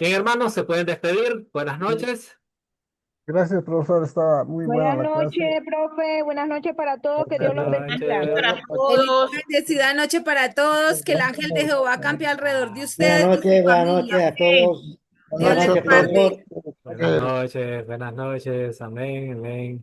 Bien, hermanos, se pueden despedir. Buenas noches. Gracias, profesor. Estaba muy buena Buenas la clase. noches, profe. Buenas noches para todos. Que Dios los Buenas bendiga. noches. Feliz bendecida noche para todos. Que el ángel de Jehová campe alrededor de ustedes y su Buenas familia. noches a todos. Dios Buenas les noches, guarde. profesor. Buenas noches. Amén, amén.